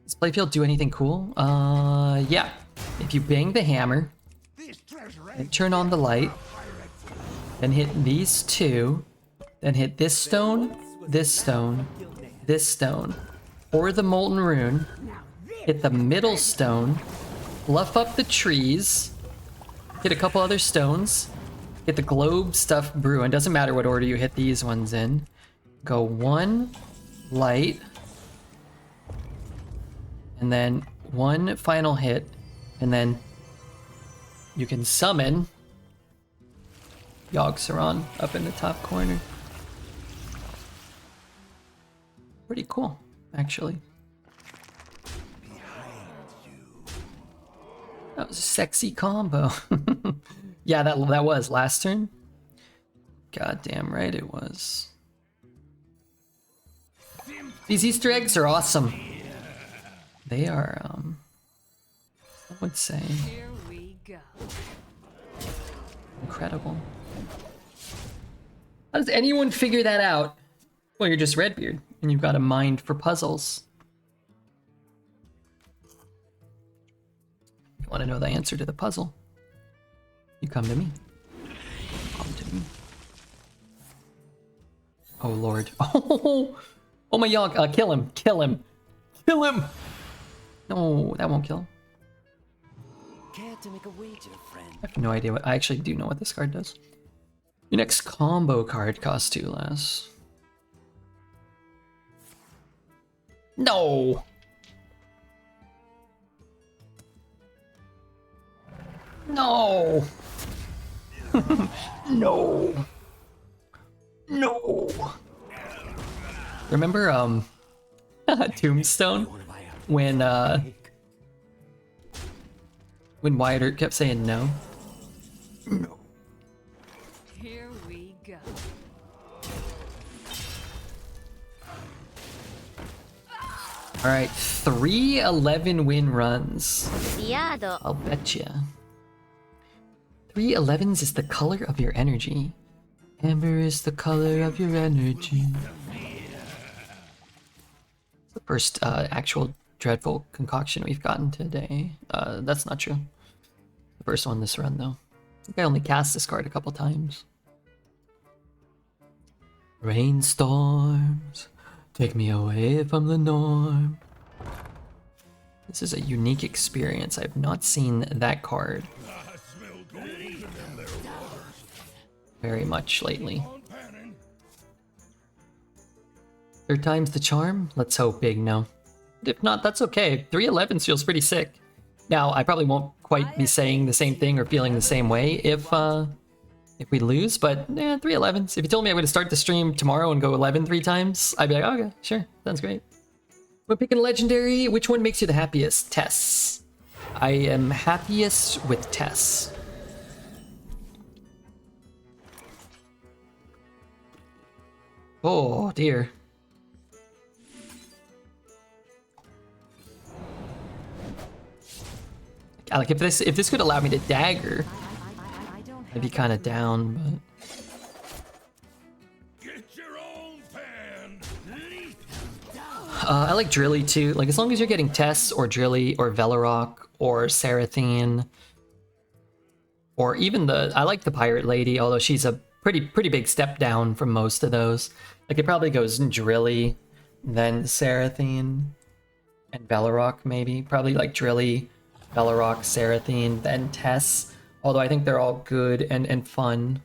Does Playfield do anything cool? Yeah. If you bang the hammer, and turn on the light, then hit these two, then hit this stone, this stone, this stone, pour the molten rune, hit the middle stone, fluff up the trees, hit a couple other stones, hit the globe stuff brewing. Doesn't matter what order you hit these ones in. Go one light, and then one final hit, and then you can summon Yogg-Saron up in the top corner. Pretty cool, actually. That was a sexy combo. Yeah, that was last turn. Goddamn right it was. These Easter eggs are awesome. They are, I would say, incredible. How does anyone figure that out? Well, you're just Redbeard, and you've got a mind for puzzles. You want to know the answer to the puzzle? You come to me. Come to me. Oh lord. Oh my Yogg, kill him, kill him, kill him! No, that won't kill. Care to make a wager, friend? I have no idea what. I actually do know what this card does. Your next combo card costs 2 less. No! No! No! No! Remember, Tombstone? When Wyatt Earp kept saying no? No. Here we go. Alright, 3 11 win runs. Diado. I'll betcha. 3 11s is the color of your energy. Amber is the color of your energy. The first actual dreadful concoction we've gotten today. That's not true. The first one this run, though. I think I only cast this card a couple times. Rainstorms, take me away from the norm. This is a unique experience. I've not seen that card very much lately. Third time's the charm? Let's hope big no. If not, that's okay. 311 feels pretty sick. Now, I probably won't quite be saying the same thing or feeling the same way if we lose, but yeah, 311s. If you told me I would start the stream tomorrow and go 11 3 times, I'd be like, okay, sure, sounds great. We're picking legendary. Which one makes you the happiest? Tess. I am happiest with Tess. Oh dear. Like if this could allow me to dagger, I'd be kind of down, but Get your own pan. I like Drilly too. Like as long as you're getting Tess or Drilly or Velarok or Serathine, or even I like the Pirate Lady, although she's a pretty big step down from most of those. Like it probably goes Drilly, then Serathine, and Velarok maybe. Probably like Drilly, Velarok, Serathine, then Tess. Although I think they're all good and fun.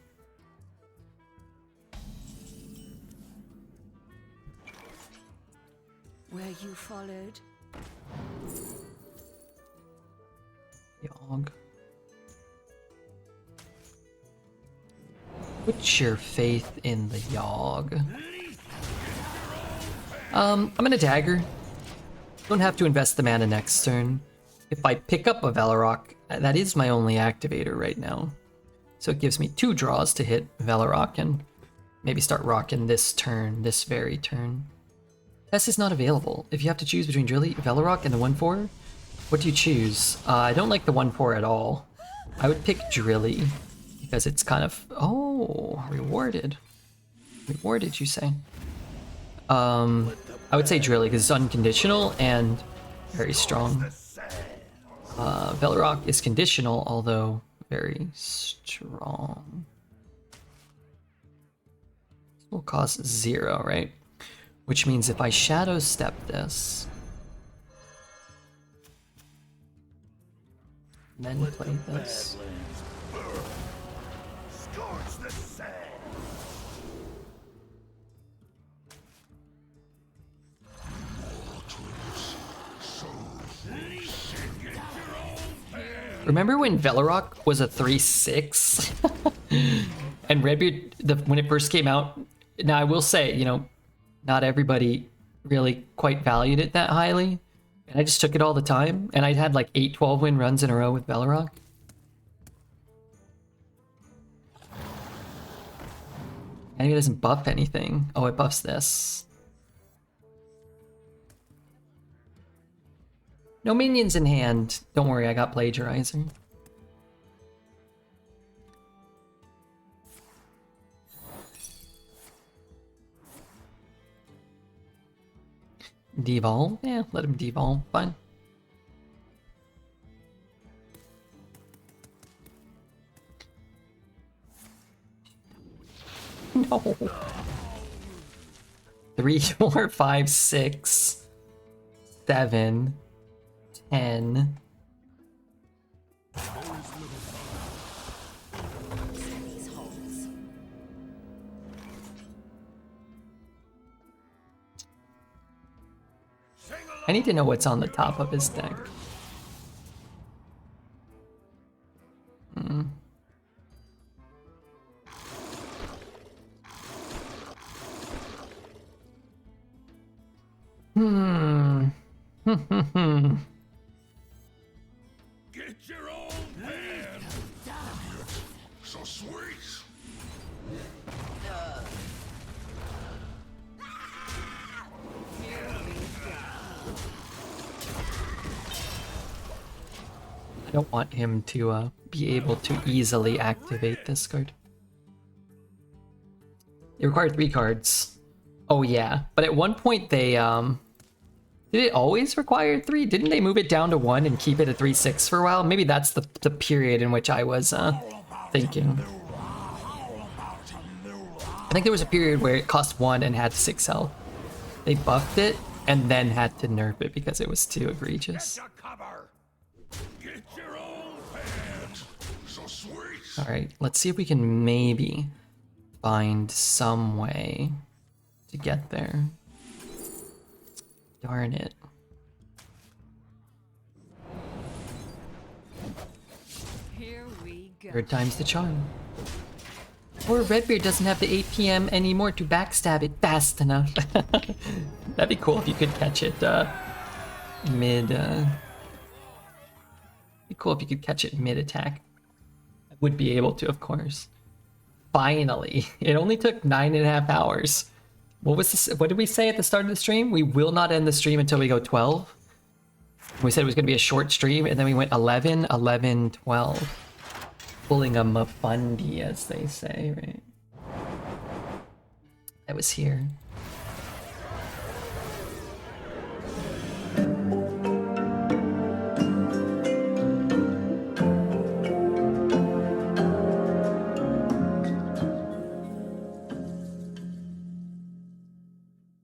Where you followed? Yogg. Put your faith in the Yogg. I'm gonna dagger. Don't have to invest the mana next turn. If I pick up a Velarok, that is my only activator right now. So it gives me 2 draws to hit Velarok and maybe start rocking this turn, this very turn. Tess is not available. If you have to choose between Drilly, Velarok, and the 1/4, what do you choose? I don't like the 1/4 at all. I would pick Drilly because it's kind of... Oh, rewarded. Rewarded, you say? I would say Drilly because it's unconditional and very strong. Velarok is conditional, although very strong. This will cost 0, right? Which means if I shadow step this, then play this. Scorch the sand. Remember when Velarok was a 3/6? And Redbeard, when it first came out, now I will say, you know, not everybody really quite valued it that highly. And I just took it all the time. And I'd had like 8 12-win runs in a row with Velarok. And it doesn't buff anything. Oh, it buffs this. No minions in hand. Don't worry, I got Plagiarizer. Devolve? Yeah, let him devolve. Fine. No. 3, 4, 5, 6, 7, 10. I need to know what's on the top of his deck. Get your own pan. So sweet. I don't want him to be able to easily activate this card. They require 3 cards. Oh yeah, but at one point they did it always require 3? Didn't they move it down to 1 and keep it at 3/6 for a while? Maybe that's the period in which I was thinking. I think there was a period where it cost 1 and had 6 health. They buffed it and then had to nerf it because it was too egregious. Cover. Get your own pan. So sweet. Alright, let's see if we can maybe find some way to get there. Darn it. Here we go. Third time's the charm. Or Redbeard doesn't have the 8 p.m. anymore to backstab it fast enough. That'd be cool if you could catch it mid. Be cool if you could catch it mid attack. I would be able to, of course. Finally, it only took 9.5 hours. What was this? What did we say at the start of the stream? We will not end the stream until we go 12. We said it was going to be a short stream, and then we went 11, 11, 12. Pulling a mafundi, as they say, right? I was here.